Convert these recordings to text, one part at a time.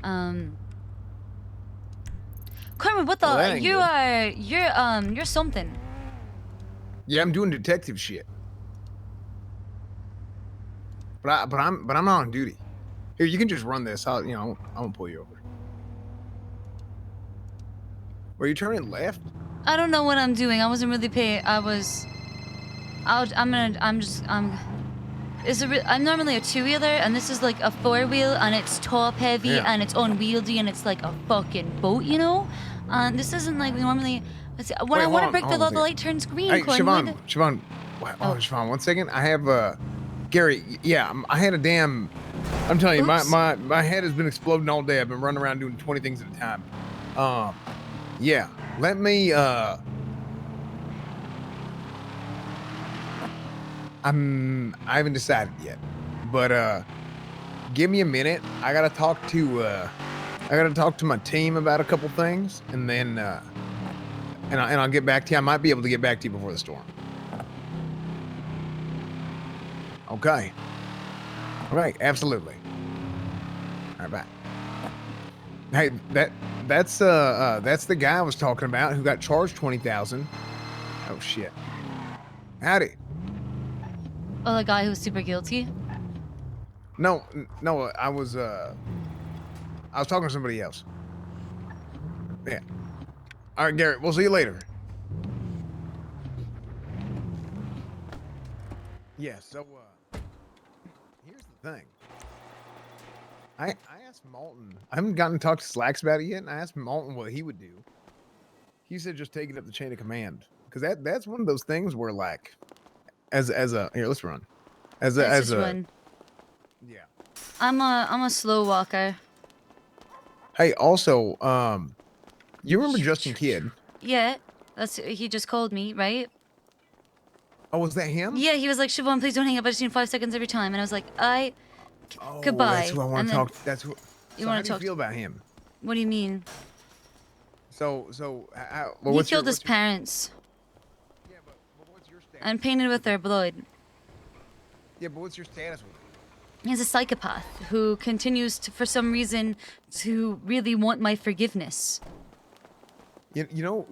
Carmen, what the? Well, You're something. Yeah, I'm doing detective shit. But I'm not on duty. Here, you can just run this. I won't pull you over. Were you turning left? I don't know what I'm doing. I wasn't really paying. I'm normally a two-wheeler, and this is like a four-wheel, and it's top-heavy, and it's unwieldy, and it's like a fucking boat, you know? And this isn't like we normally. When I want to break the law, the light turns green. Hey, Siobhan. Siobhan, 1 second. I have Gary. Yeah, I had a damn. I'm telling you, my head has been exploding all day. I've been running around doing 20 things at a time. Yeah. Let me. I haven't decided yet, but give me a minute. I gotta talk to my team about a couple things, and then and I'll get back to you. I might be able to get back to you before the storm. Okay. Right. Absolutely. All right. Bye. Hey, that's the guy I was talking about who got charged $20,000. Oh shit. Howdy. Oh, the guy who's super guilty? No, I was talking to somebody else. Yeah. All right, Garrett, we'll see you later. Yeah, so here's the thing. I asked Malton. I haven't gotten to talk to Slacks about it yet, and I asked Malton what he would do. He said just take it up the chain of command, because that's one of those things where, like, as a here, let's run. Run. Yeah. I'm a slow walker. Hey, also, you remember Justin Kidd? Yeah, he just called me, right? Oh, was that him? Yeah, he was like, Siobhan, please don't hang up. I just need 5 seconds every time. And I was like, goodbye. That's who I want to talk. That's who. You want to to talk? Feel about him? What do you mean? So, he killed his parents. Yeah, but what's your status? And painted with their blood. Yeah, but what's your status with him? He's a psychopath who continues to, for some reason, to really want my forgiveness. You know,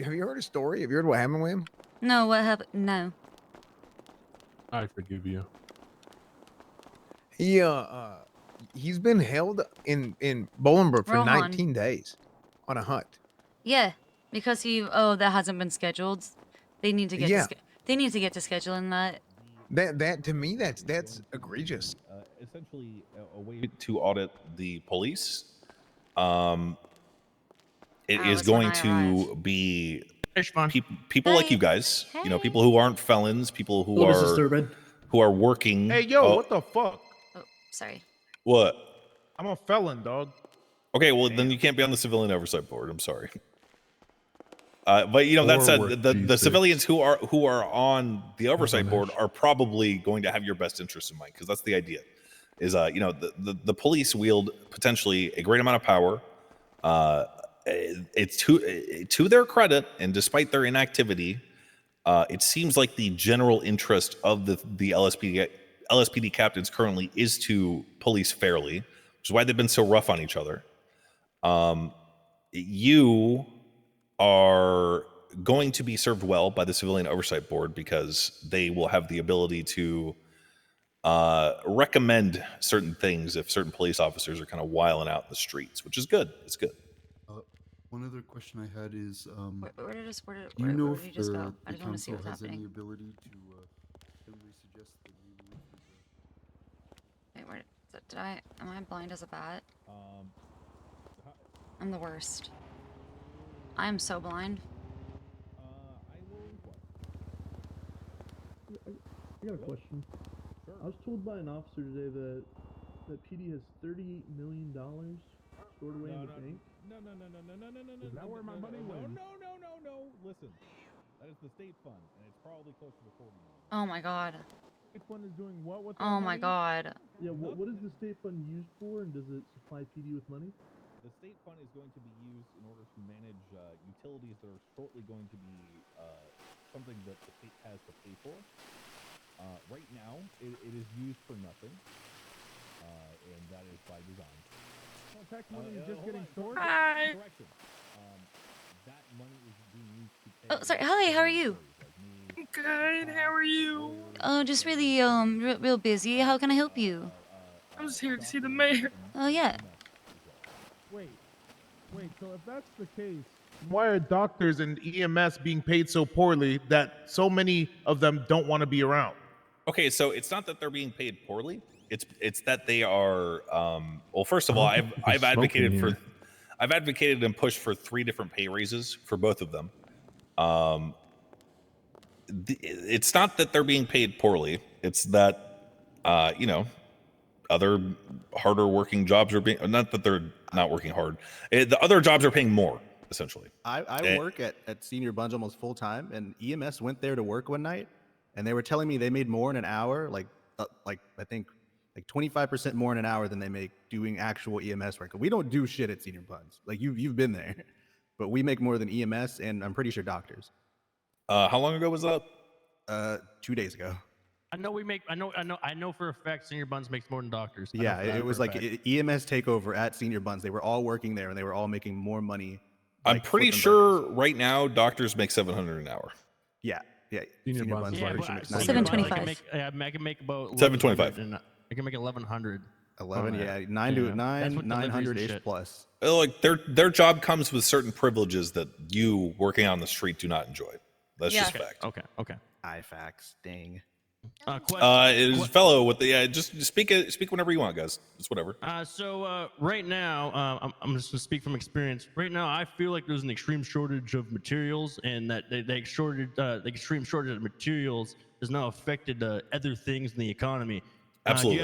have you heard a story? Have you heard what happened with him? No, what happened? No. I forgive you. He's been held in Bolingbrook for 19 days on a hunt. Yeah, because that hasn't been scheduled. They need to get they need to get to scheduling that. That to me that's egregious. Essentially a way to audit the police. It is going to be people like you guys, you know, people who aren't felons, people who are working. Hey, yo, what the fuck? Oh, sorry. What? I'm a felon, dog. Okay, well then you can't be on the civilian oversight board. I'm sorry. But you know, that said, the civilians who are on the oversight board are probably going to have your best interest in mind, because that's the idea. Is you know, the police wield potentially a great amount of power. It's to their credit, and despite their inactivity, it seems like the general interest of the LSPD captains currently is to police fairly, which is why they've been so rough on each other. You are going to be served well by the Civilian Oversight Board, because they will have the ability to recommend certain things if certain police officers are kind of wiling out in the streets, which is good. It's good. One other question I had is, where did do you know if you just go? I the just want to see council what's has happening. any ability to heavily suggest that we move? Wait, where am I blind as a bat? I'm the worst. I am so blind. I got a question. Sure. I was told by an officer today that PD has $38 million stored away in the bank. No. Is that where my money went? No. Listen, that is the state fund, and it's probably closer to 40 million. Oh my god. State fund is doing what with Oh my god. Yeah, what is the state fund used for, and does it supply PD with money? The state fund is going to be used in order to manage utilities that are shortly going to be something that the state has to pay for. Right now, it is used for nothing, and that is by design. tax money is just getting stored? Hi. Oh, sorry. Hi. How are you? Good. How are you? Oh, just really real busy. How can I help you? I was here to see the mayor. Oh yeah. Wait, so if that's the case, why are doctors and EMS being paid so poorly that so many of them don't want to be around? Okay, so it's not that they're being paid poorly. It's that they are. Well, first of all, I've advocated and pushed for 3 different pay raises for both of them. It's not that they're being paid poorly. It's that you know, other harder working jobs are being. Not that they're not working hard. The other jobs are paying more, essentially. I work at Senior Buns almost full time, and EMS went there to work one night, and they were telling me they made more in an hour, like I think like 25% more in an hour than they make doing actual EMS work. We don't do shit at Senior Buns. Like you've been there, but we make more than EMS, and I'm pretty sure doctors. How long ago was that? 2 days ago. I know for a fact Senior Buns makes more than doctors. Yeah, it was like EMS takeover at Senior Buns. They were all working there, and they were all making more money. I'm pretty sure right now doctors make $700 an hour. Yeah. Senior Buns. Yeah, pretty sure but makes $725. I can make about $725. I can make 1,100. 11, Oh, yeah, yeah. 900-ish shit. plus. Like their job comes with certain privileges that you working on the street do not enjoy. That's just fact. Okay. IFAX, dang. It is fellow with the just speak whenever you want, guys. It's whatever. So right now, I'm just gonna speak from experience. Right now, I feel like there's an extreme shortage of materials, and that the extreme shortage of materials has now affected other things in the economy. Absolutely. Do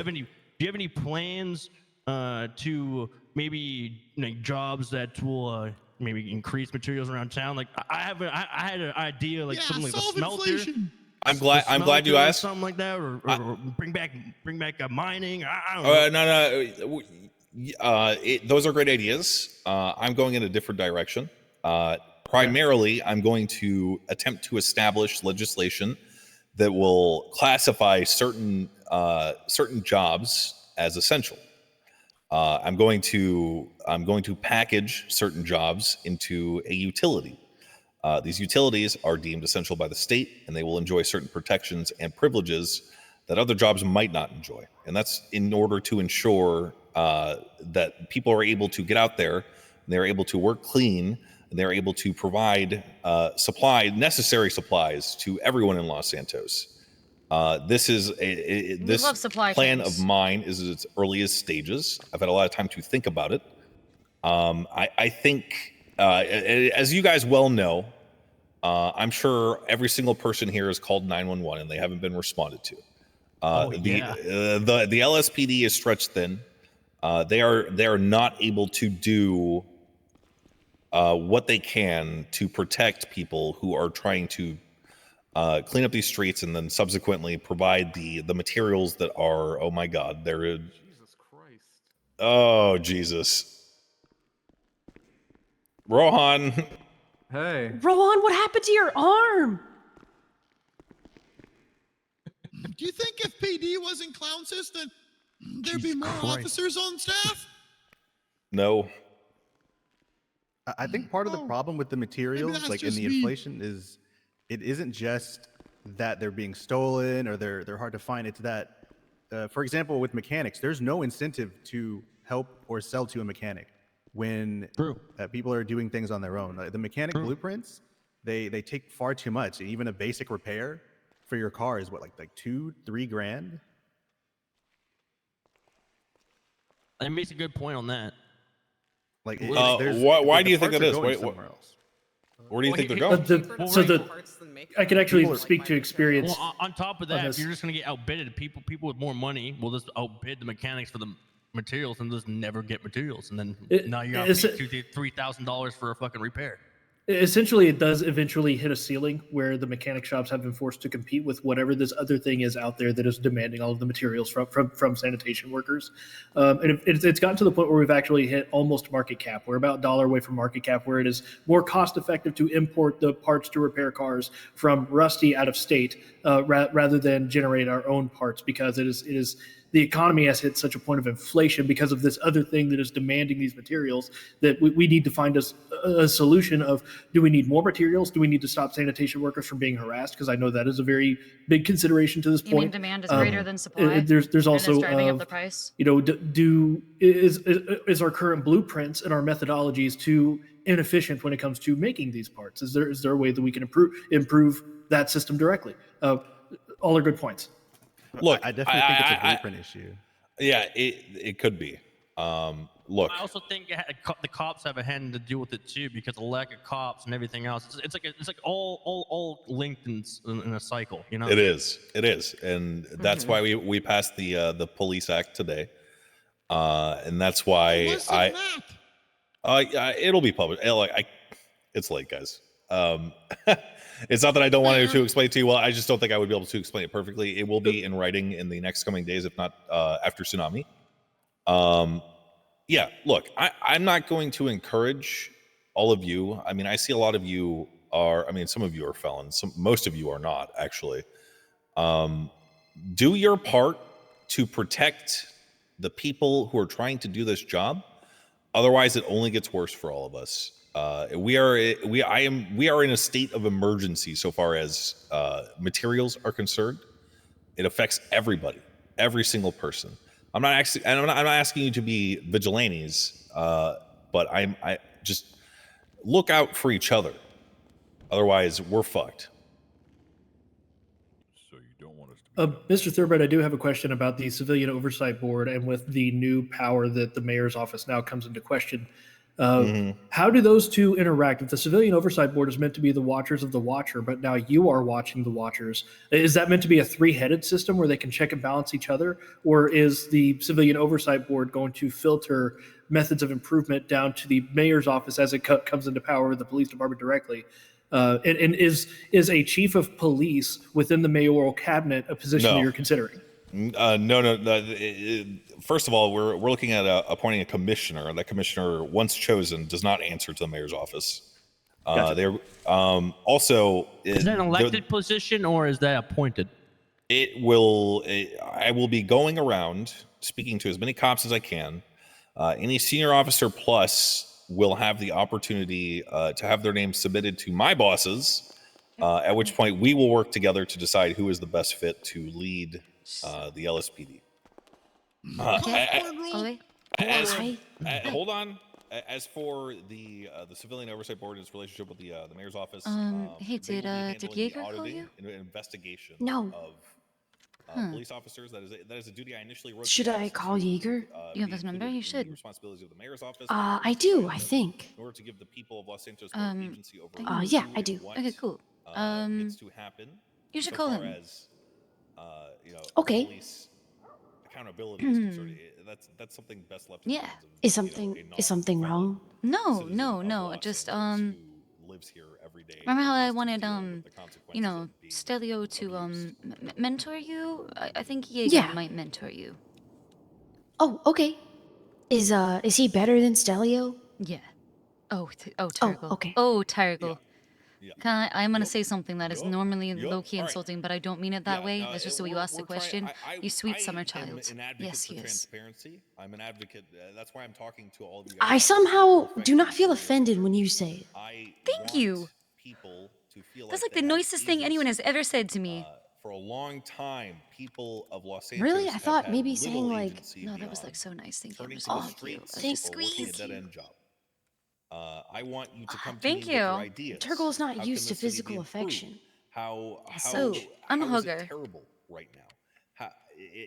you have any plans to maybe jobs that will maybe increase materials around town? Like I had an idea, like something like a smelter. Inflation. I'm glad you asked. Something like that, or bring back mining. I don't know. No. Those are great ideas. I'm going in a different direction. Primarily, I'm going to attempt to establish legislation that will classify certain jobs as essential. I'm going to package certain jobs into a utility. These utilities are deemed essential by the state, and they will enjoy certain protections and privileges that other jobs might not enjoy. And that's in order to ensure that people are able to get out there, and they're able to work clean, and they're able to provide necessary supplies to everyone in Los Santos. This is this plan of mine is at its earliest stages. I've had a lot of time to think about it. I think, as you guys well know, I'm sure every single person here has called 911 and they haven't been responded to. The LSPD is stretched thin. They are not able to do what they can to protect people who are trying to clean up these streets and then subsequently provide the materials that are, oh my God, they're Jesus Christ. Oh Jesus. Rohan. Hey. Rohan, what happened to your arm? Do you think if PD was in Clown System, there'd be more officers on staff? No. I think part of the problem with the materials, like in the inflation, is it isn't just that they're being stolen or they're hard to find. It's that, for example, with mechanics, there's no incentive to help or sell to a mechanic when people are doing things on their own. The mechanic blueprints, they take far too much. Even a basic repair for your car is what, like $2-3 grand? That makes a good point on that. Like, why do you think that is? Where do you think they're going? I can actually speak to experience. Well, on top of that, if you're just going to get outbidded, people with more money will just outbid the mechanics for the materials and just never get materials, and then now you got to pay $3,000 for a fucking repair. Essentially, it does eventually hit a ceiling where the mechanic shops have been forced to compete with whatever this other thing is out there that is demanding all of the materials from sanitation workers. And it's gotten to the point where we've actually hit almost market cap. We're about $1 away from market cap, where it is more cost effective to import the parts to repair cars from Rusty out of state rather than generate our own parts, because it is the economy has hit such a point of inflation because of this other thing that is demanding these materials that we need to find a solution of, do we need more materials? Do we need to stop sanitation workers from being harassed? Because I know that is a very big consideration to this You mean point. demand is greater than supply? There's and also it's driving up the price. you know, is our current blueprints and our methodologies too inefficient when it comes to making these parts? Is there a way that we can improve that system directly? All are good points. Look, I definitely think it's a blueprint issue. Yeah, it could be. Look, I also think the cops have a hand to deal with it too, because of the lack of cops and everything else. It's like all linked in a cycle, you know. it is, and that's why we passed the Police Act today, and that's why it'll be published. It's late, guys. It's not that I don't want to explain it to you well. I just don't think I would be able to explain it perfectly. It will be in writing in the next coming days, if not after tsunami. Yeah, look, I'm not going to encourage all of you. I mean, I see a lot of you are, I mean, some of you are felons. Most of you are not, actually. Do your part to protect the people who are trying to do this job. Otherwise, it only gets worse for all of us. We are in a state of emergency so far as materials are concerned. It affects everybody, every single person. I'm not asking you to be vigilantes, but I just look out for each other. Otherwise, we're fucked. So you don't want us to Mr. Thoroughbred, I do have a question about the Civilian Oversight Board, and with the new power that the mayor's office now comes into question. How do those two interact? If the Civilian Oversight Board is meant to be the watchers of the watcher, but now you are watching the watchers, is that meant to be a three-headed system where they can check and balance each other? Or is the Civilian Oversight Board going to filter methods of improvement down to the mayor's office as it comes into power with the police department directly? And is a chief of police within the mayoral cabinet a position that you're considering? No. First of all, we're looking at appointing a commissioner. That commissioner, once chosen, does not answer to the mayor's office. Gotcha. They're also Is that an elected position or is that appointed? I will be going around speaking to as many cops as I can. Any senior officer plus will have the opportunity to have their names submitted to my bosses. At which point we will work together to decide who is the best fit to lead the LSPD. Hold on. As for the Civilian Oversight Board and its relationship with the mayor's office, hey, did Jaeger call you? An investigation No. of police officers. That is a duty I initially wrote. Should I call Jaeger? You have his number? You should. Responsibilities of the mayor's office. I do, I think. In order to give the people of Los Santos more agency over. Yeah, I do. Okay, cool. It's to happen. You should so call far him. As, Okay. Police accountability is concerned. That's something best left. Yeah. Is something wrong? No. Just lives here every day. remember how I wanted Stelio to mentor you? I think Jaeger might mentor you. Oh, okay. Is he better than Stelio? Yeah. Oh, Turgle. okay. Oh, Turgle. Yeah. I'm gonna say something that is normally low-key insulting, but I don't mean it that way. That's just the way you asked the question. You sweet summer child. Yes, he is. I'm an advocate. That's why I'm talking to all of you guys. I somehow do not feel offended when you say it. Thank you. That's like the nicest thing anyone has ever said to me. For a long time, people of Los Angeles. Really? I thought maybe saying like, No, that was like so nice. Thank you. Oh, Thanks, squeeze. I want you to come to Thank me you. with your ideas. Turgle's not How used can to the city be physical improved? affection. How I'm a how is it hugger. terrible right now?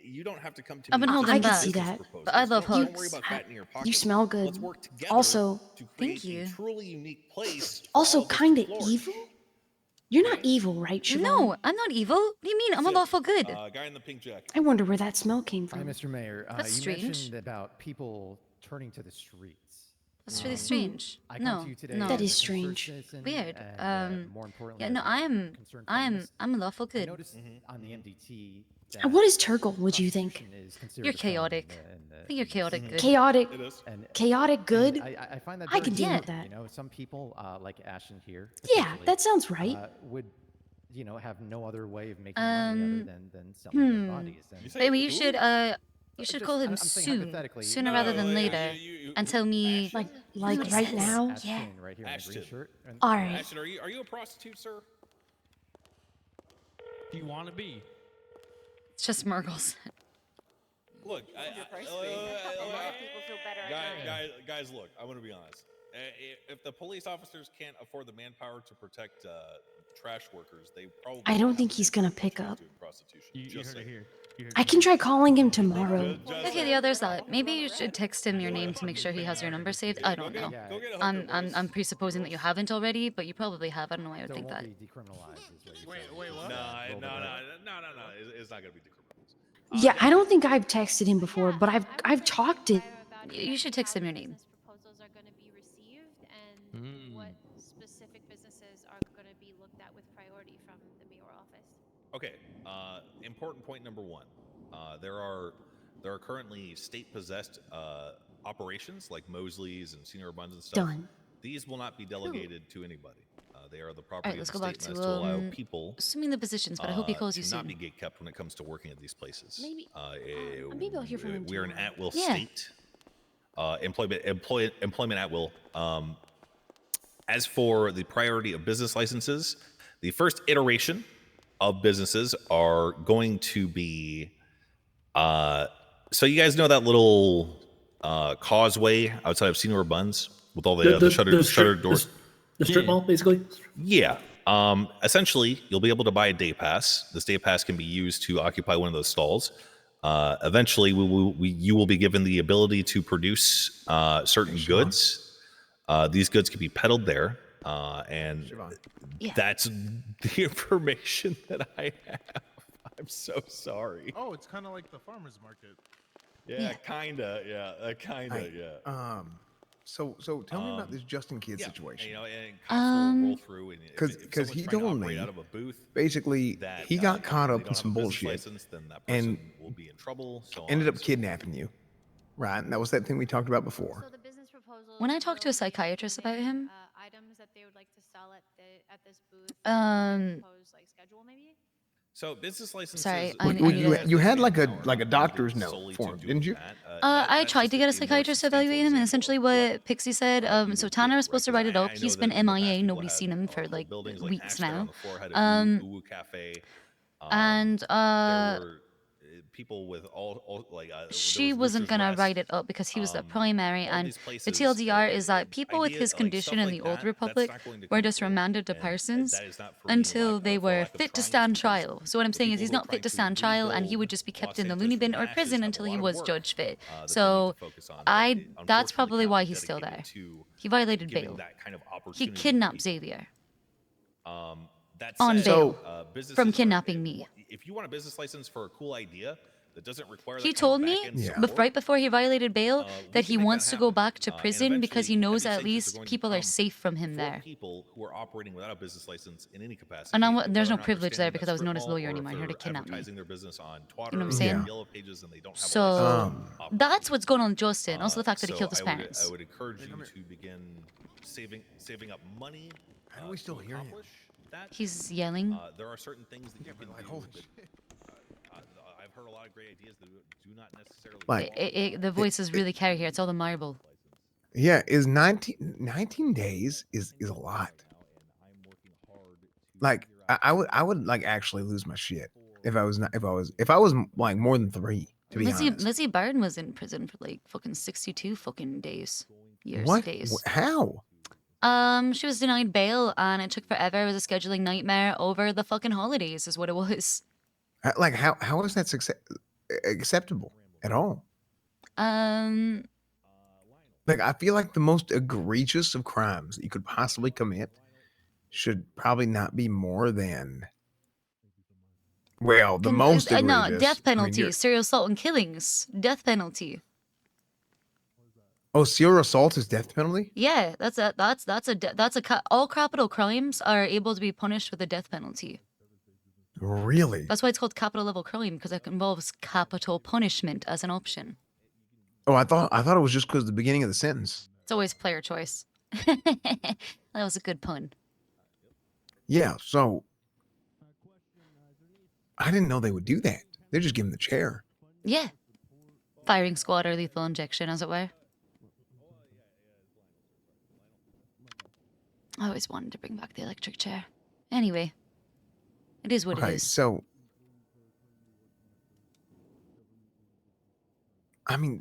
You don't have to come to I've me been with holding I can back, see that. but I love Don't worry hugs. about that in your pocket. You smell good. Let's work together Also, to create Thank you. a truly unique place. for Also all of us to kind of flourish. evil? You're not evil, right, Siobhan? No, I'm not evil. What do you mean? I'm a lawful good. Guy in the pink jacket. I wonder where that smell came Hi, from. Mr. Mayor. That's you strange. mentioned about people turning to the streets. That's really strange. I come No, to you today no. That is as a concerned strange. citizen Weird. and, more importantly, Yeah, no, as a concerned feminist. I'm a lawful I good. noticed on the MDT And what is Turgle, would you think? prostitution is considered You're a felony chaotic. in I think you're chaotic good. Chaotic, It is. chaotic good? I find that I can very deal with different. that. You know, some people like Ashton here. Yeah, potentially, that sounds right. would have no other way of making money other than selling their bodies. And You say Maybe you who? should You should call him I'm saying soon, hypothetically. sooner rather than later, and tell me Like what he right says. now? Ashton Yeah. right here in the green Ashton. shirt. And All right. Ashton, are you a prostitute, sir? Do you want to be? It's just Murgles. Look, guys, look. I want to be honest. If the police officers can't afford the manpower to protect trash workers, they probably. I don't think he's gonna pick up. Prostitution. You Just heard it saying. here. You heard I it can try calling him tomorrow. Okay, the other's that. Maybe you should text him your name to make sure he has your number saved. I don't know. Yeah, Go get a hooker, boys. I'm presupposing that you haven't already, but you probably have. I don't know why I would so it think that. won't be decriminalized. Is what you're Wait, saying. what? No. It's not gonna be decriminalized. Yeah, I don't think I've texted him before, but I've talked to. You should text him your name. Proposals are going to be received and what specific businesses are going to be looked at with priority from the mayor office. Okay. Important point number one. There are currently state-possessed operations like Mosley's and Senior Buns and stuff. Done. These will not be delegated to anybody. They are the property Alright, let's of the go back state, and to that's to allow people. assuming the positions, but I hope he calls you to not be soon. gatekept when it comes to working at these places. Maybe I'll hear from him We're an tomorrow. at-will Yeah. state. Employment at will. As for the priority of business licenses, the first iteration of businesses are going to be. So you guys know that little causeway outside of Senior Buns with all the shuttered doors. The strip mall, basically. Yeah. Essentially, you'll be able to buy a day pass. This day pass can be used to occupy one of those stalls. Eventually, you will be given the ability to produce certain goods. These goods can be peddled there, and that's the information that I have. I'm so sorry. Oh, it's kind of like the farmer's market. Yeah, kinda. Yeah, kinda. Yeah. So tell me about this Justin Kidd situation. You know, and cops will roll through and Because he told me out of a booth basically that he got caught they up don't in have some a business bullshit license, then that person and will be in trouble. So on ended and up so kidnapping you, right? And that was that thing we talked about before. So the business proposals When I talked to a will psychiatrist about include, him, items that they would like to sell at this booth. Proposed, like, schedule maybe. So business licenses. Sorry, You had like a doctor's note for him, didn't you? I tried to get a psychiatrist to evaluate him, and essentially what Pixie said, so Tanner was supposed to write it up. He's been MIA. Nobody's seen him for like weeks now. And people with all like she wasn't gonna write it up because he was the primary, and the TLDR is that people with his condition in the Old Republic were just remanded to Parsons until they were fit to stand trial. So what I'm saying is he's not fit to stand trial, and he would just be kept in the loony bin or prison until he was judge fit. So that's probably why he's still there. He violated bail. He kidnapped Xavier on bail from kidnapping me. If you want a business license for a cool idea that doesn't require, He told me, right before he violated bail, that he wants to go back to prison because he knows at least people are safe from him there. People who are operating without a business license in any capacity. And there's no privilege there because I was known as a lawyer anymore. I heard to kidnap me. Their business on You know what I'm saying? Yellow Pages, and they don't have So that's what's going on with Justin. Also the fact that he killed his I parents. would encourage you to begin saving up money. How do we still hear him? He's yelling. There are certain things that you can do. I've heard a lot of great ideas that do not necessarily. Like the voices really carry here. It's all the marble. Yeah, is 19 days is a lot. Like I would like actually lose my shit if I was like more than 3, to be honest. Lizzie Barton was in prison for like fucking 62 fucking days. What? Days. How? She was denied bail and it took forever. It was a scheduling nightmare over the fucking holidays is what it was. Like how is that acceptable at all? Like I feel like the most egregious of crimes that you could possibly commit should probably not be more than the most egregious. No, death penalty, I mean, serial assault and killings, death penalty. Oh, serial assault is death penalty? Yeah, all capital crimes are able to be punished with a death penalty. Really? That's why it's called capital level crime, because it involves capital punishment as an option. Oh, I thought it was just because the beginning of the sentence. It's always player choice. That was a good pun. Yeah, so I didn't know they would do that. They're just giving the chair. Yeah. firing squad or lethal injection, as it were. I always wanted to bring back the electric chair. Anyway, it is what it is. So, I mean,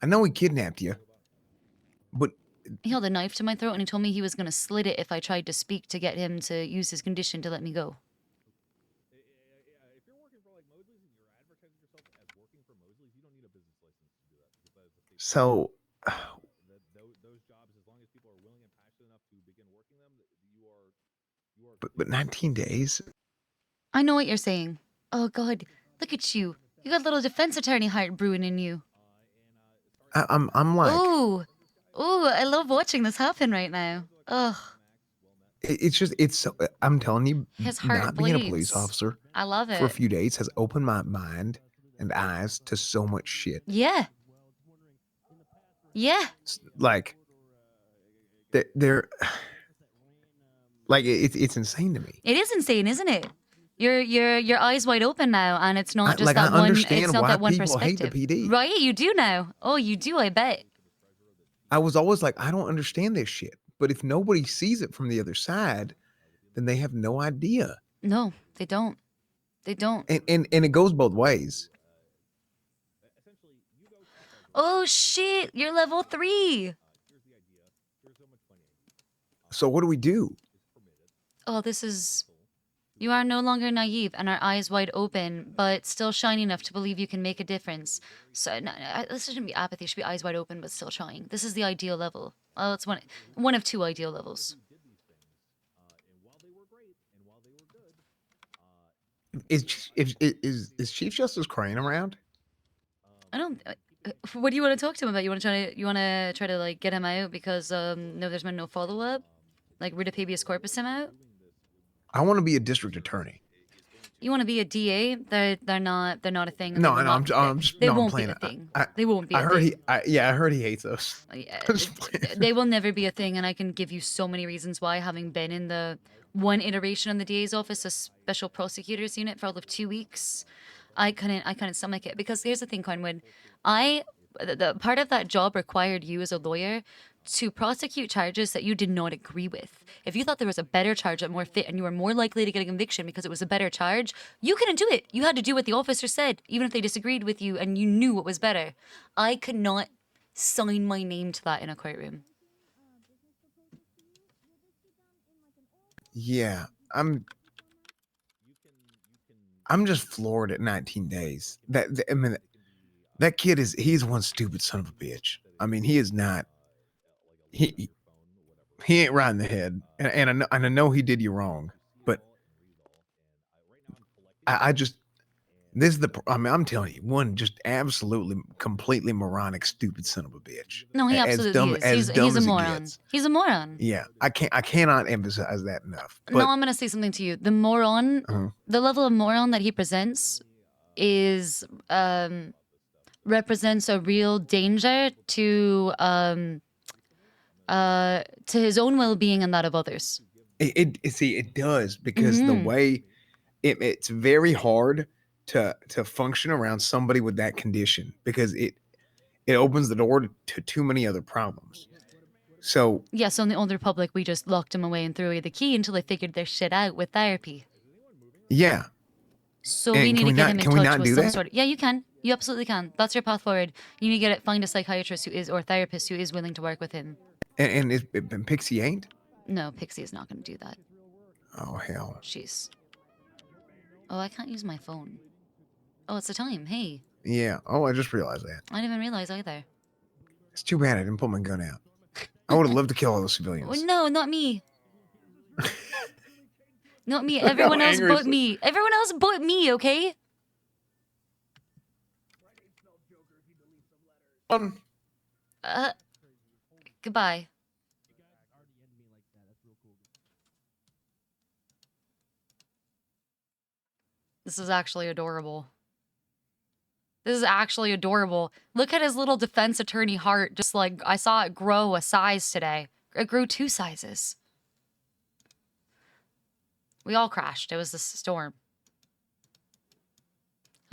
I know he kidnapped you, but He held a knife to my throat and he told me he was going to slit it if I tried to speak to get him to use his condition to let me go. So, but 19 days? I know what you're saying. Oh, God. Look at you. You got a little defense attorney heart brewing in you. I'm like... Ooh. Ooh, I love watching this happen right now. Ugh. It's just, it's so, I'm telling you, His heart not being a bleeds. police officer I love it. for a few days has opened my mind and eyes to so much shit. Yeah. Yeah. Like, they're like, it's insane to me. It is insane, isn't it? Your eyes wide open now, and it's not just like, that I one. understand It's not why that one people hate the perspective, PD. right? You do now. Oh, you do. I bet. I was always like, I don't understand this shit. But if nobody sees it from the other side, then they have no idea. No, they don't. They don't. And it goes both ways. Oh shit! You're level 3. So what do we do? Oh, this is. You are no longer naive and are eyes wide open, but still shiny enough to believe you can make a difference. So no, this shouldn't be apathy. It should be eyes wide open, but still trying. This is the ideal level. Well, it's one of 2 ideal levels. Is Chief Justice Crane around? I don't. What do you want to talk to him about? You want to try to like get him out because no, there's been no follow up, like writ of habeas corpus him out. I want to be a district attorney. You want to be a DA? They're not a thing. No, I'm just they no, won't I'm be a playing. thing. They won't be. I heard he hates us. They will never be a thing, and I can give you so many reasons why. Having been in the one iteration in the DA's office, a special prosecutors unit for all of 2 weeks, I couldn't stomach it. Because here's the thing, Conwood, the part of that job required you as a lawyer to prosecute charges that you did not agree with. If you thought there was a better charge that more fit and you were more likely to get a conviction because it was a better charge, you couldn't do it. You had to do what the officer said, even if they disagreed with you and you knew what was better. I could not sign my name to that in a courtroom. Yeah, I'm just floored at 19 days. That kid he's one stupid son of a bitch. I mean, he is not. He ain't right in the head, and I know he did you wrong, but I just this is the. I mean, I'm telling you, one just absolutely, completely moronic, stupid son of a bitch. No, he absolutely is. He's a moron. He's a moron. Yeah, I cannot emphasize that enough. But, no, I'm gonna say something to you. The moron, the level of moron that he presents, is represents a real danger to his own well-being and that of others. It does, because the way it's very hard to function around somebody with that condition, because it opens the door to too many other problems. So yeah, so in the Old Republic, we just locked him away and threw away the key until they figured their shit out with therapy. Yeah. So we need to get him in touch with some sort of. Yeah, you can. You absolutely can. That's your path forward. You need to find a psychiatrist or therapist who is willing to work with him. And Pixie ain't? No, Pixie is not going to do that. Oh, hell. Jeez. Oh, I can't use my phone. Oh, it's the time. Hey. Yeah. Oh, I just realized that. I didn't even realize either. It's too bad I didn't pull my gun out. I would have loved to kill all those civilians. Oh, no, not me. Not me. Everyone else but me. Everyone else but me, okay? Goodbye. This is actually adorable. This is actually adorable. Look at his little defense attorney heart. Just like, I saw it grow a size today. It grew 2 sizes. We all crashed. It was the storm.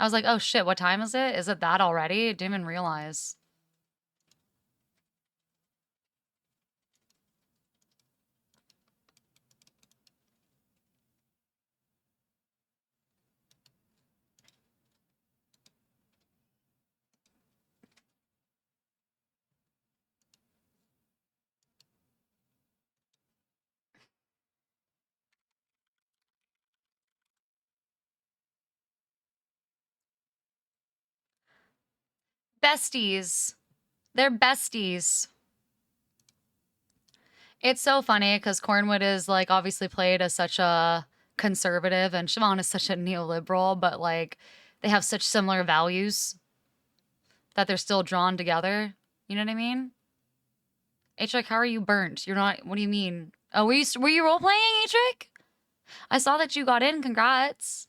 I was like, oh shit, what time is it? Is it that already? I didn't even realize. Besties. They're besties. It's so funny because Cornwood is like obviously played as such a conservative and Siobhan is such a neoliberal, but like they have such similar values that they're still drawn together. You know what I mean? Atrick, how are you burnt? You're not, what do you mean? Oh, were you role playing, Atrick? I saw that you got in. Congrats.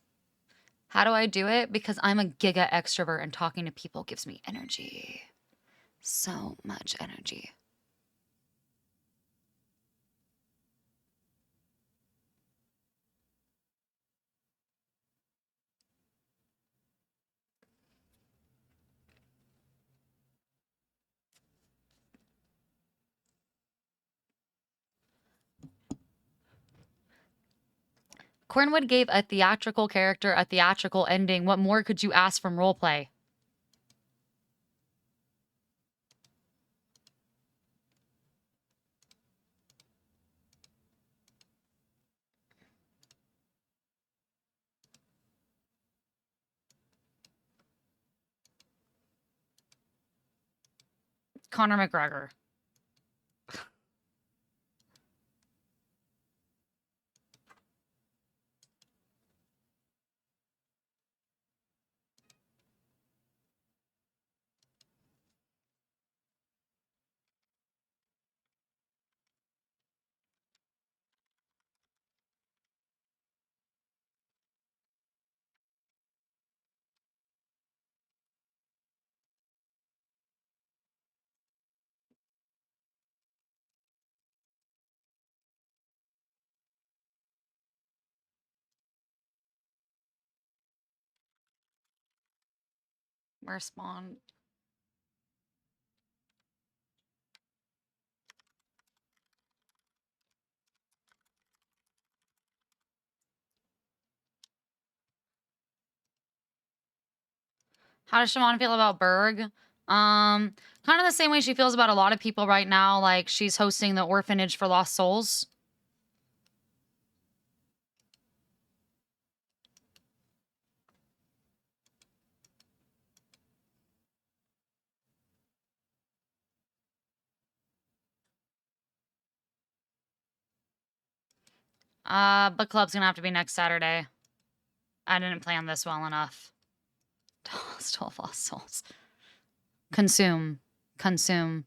How do I do it? Because I'm a giga extrovert and talking to people gives me energy. So much energy. Cornwood gave a theatrical character a theatrical ending. What more could you ask from roleplay? Conor McGregor. Respond. How does Siobhan feel about Berg? Kind of the same way she feels about a lot of people right now. Like, she's hosting the orphanage for lost souls. Book club's gonna have to be next Saturday. I didn't plan this well enough. Still lost souls. Consume. Consume.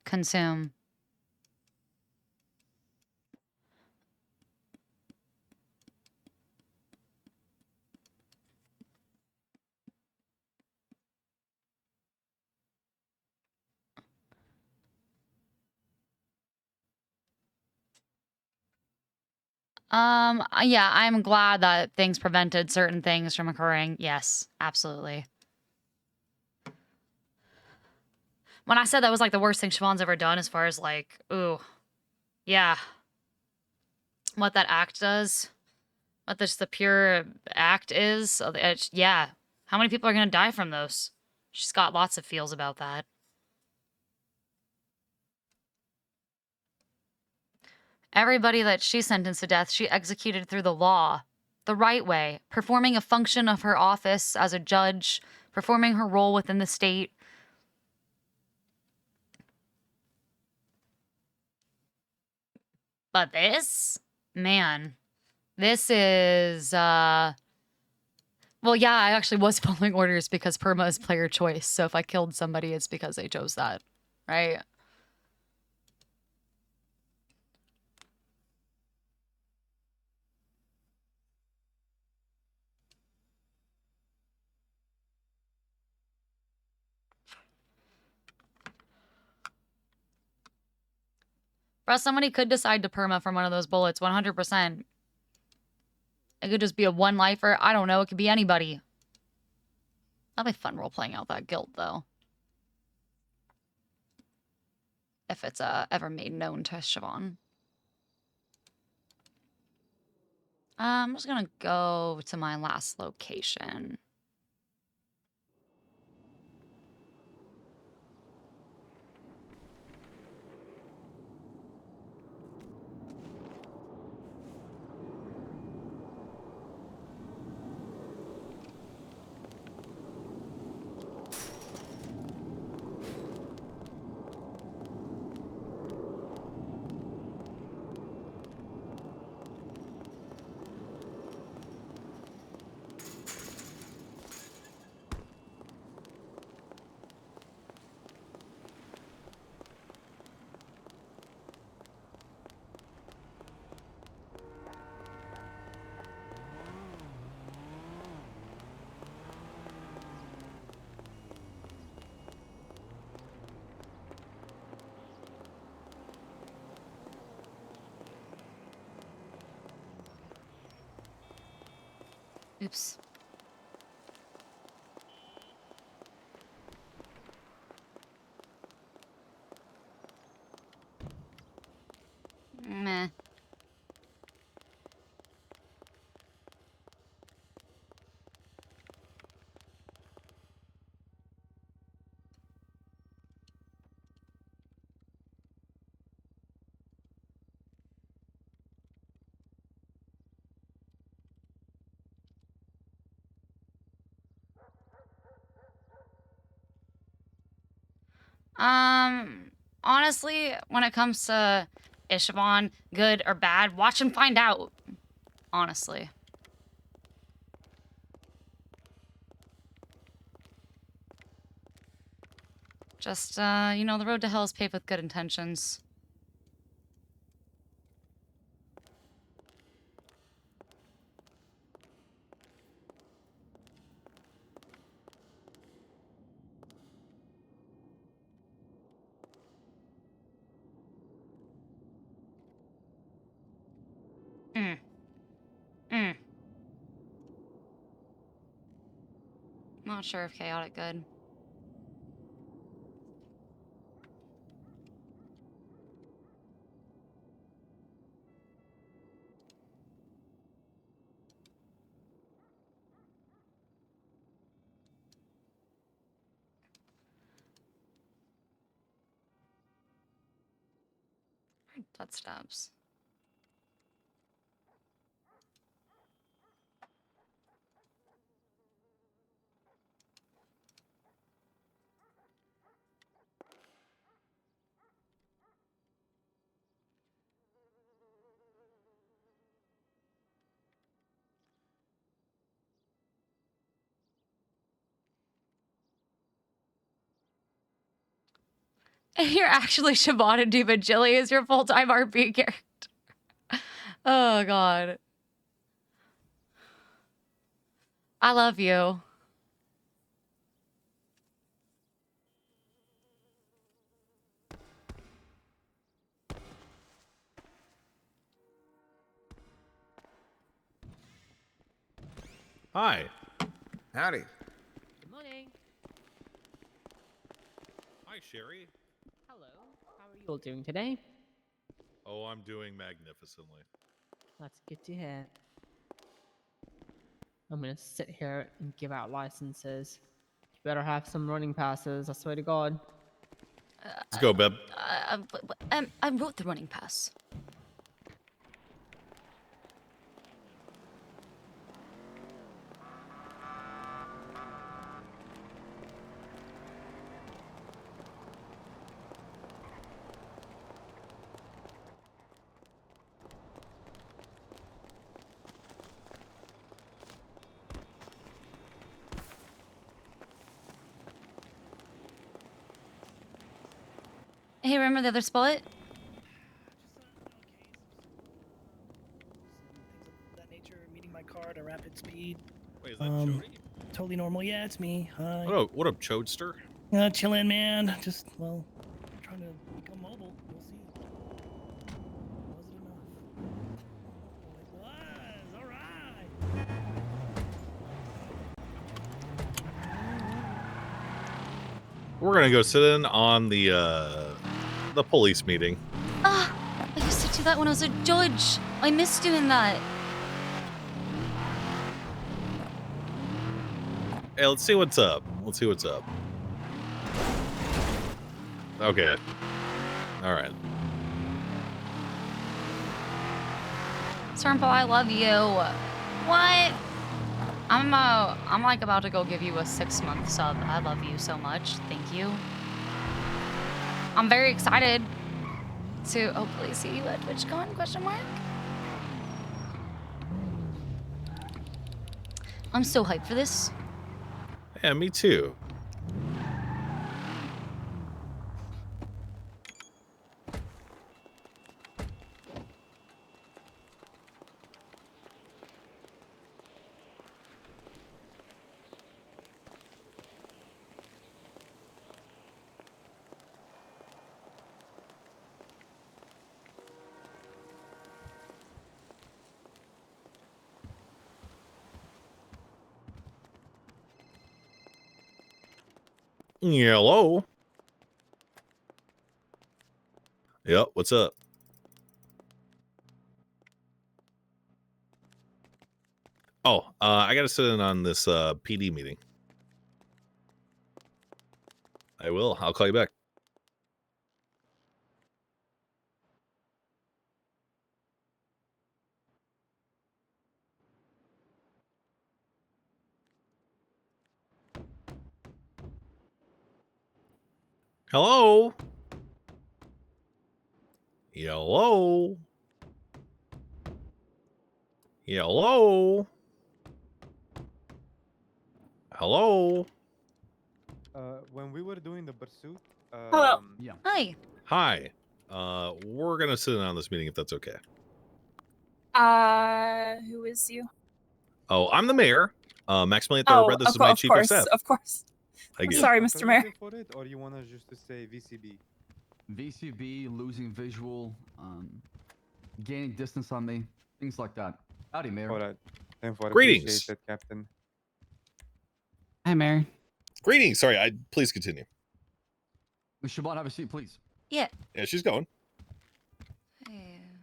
Consume. Yeah, I'm glad that things prevented certain things from occurring. Yes, absolutely. When I said that was like the worst thing Siobhan's ever done as far as like, ooh, yeah. What that act does, what this the pure act is, yeah. How many people are gonna die from those? She's got lots of feels about that. Everybody that she sentenced to death, she executed through the law, the right way, performing a function of her office as a judge, performing her role within the state. But this, man, this is, well, yeah, I actually was following orders because perma is player choice. So if I killed somebody, it's because they chose that, right? Bro, somebody could decide to perma from one of those bullets, 100%. It could just be a one-lifer. I don't know. It could be anybody. That'll be fun role-playing out that guild, though. If it's ever made known to Siobhan. I'm just gonna go to my last location. Oops. Meh. Honestly, when it comes to Siobhan, good or bad, watch and find out. Honestly. Just, you know, the road to hell is paved with good intentions. Not sure if chaotic good. Footsteps. You're actually Siobhan and Diva Jilly is your full-time RP character. Oh, God. I love you. Hi. Howdy. Good morning. Hi, Sherry. Hello. How are you all doing today? Oh, I'm doing magnificently. That's good to hear. I'm gonna sit here and give out licenses. You better have some running passes, I swear to God. Let's go, Beb. I wrote the running pass. Hey, remember the other spot? That nature, meeting my car at a rapid speed. Wait, is that Chody? Totally normal. Yeah, it's me. Hi. What up, Chodester? Chillin', man. Just, well, trying to become mobile. We'll see. Was it enough? It was. All right. We're gonna go sit in on the police meeting. Ah, I used to do that when I was a judge. I miss doing that. Hey, let's see what's up. Let's see what's up. Okay. All right. Turnpo, I love you. What? I'm like about to go give you a 6-month sub. I love you so much. Thank you. I'm very excited to hopefully see you at TwitchCon, question mark. I'm so hyped for this. Yeah, me too. Hello. Yep, what's up? Oh, I gotta sit in on this PD meeting. I will. I'll call you back. Hello? Hello? Hello? Hello? When we were doing the pursuit, Hello. yeah. Hi. Hi. We're gonna sit in on this meeting if that's okay. Who is you? Oh, I'm the mayor. Maximilian Thoroughbred. This is my chief of staff. Of course. Thank you. Sorry, Mr. Mayor. For it, or you want to just to say VCB? VCB, losing visual, gaining distance on me, things like that. Howdy, Mayor. All right. Then for Greetings. appreciate it, Captain. Hi, Mayor. Greetings. Sorry, please continue. Siobhan, have a seat, please. Yeah. Yeah, she's going.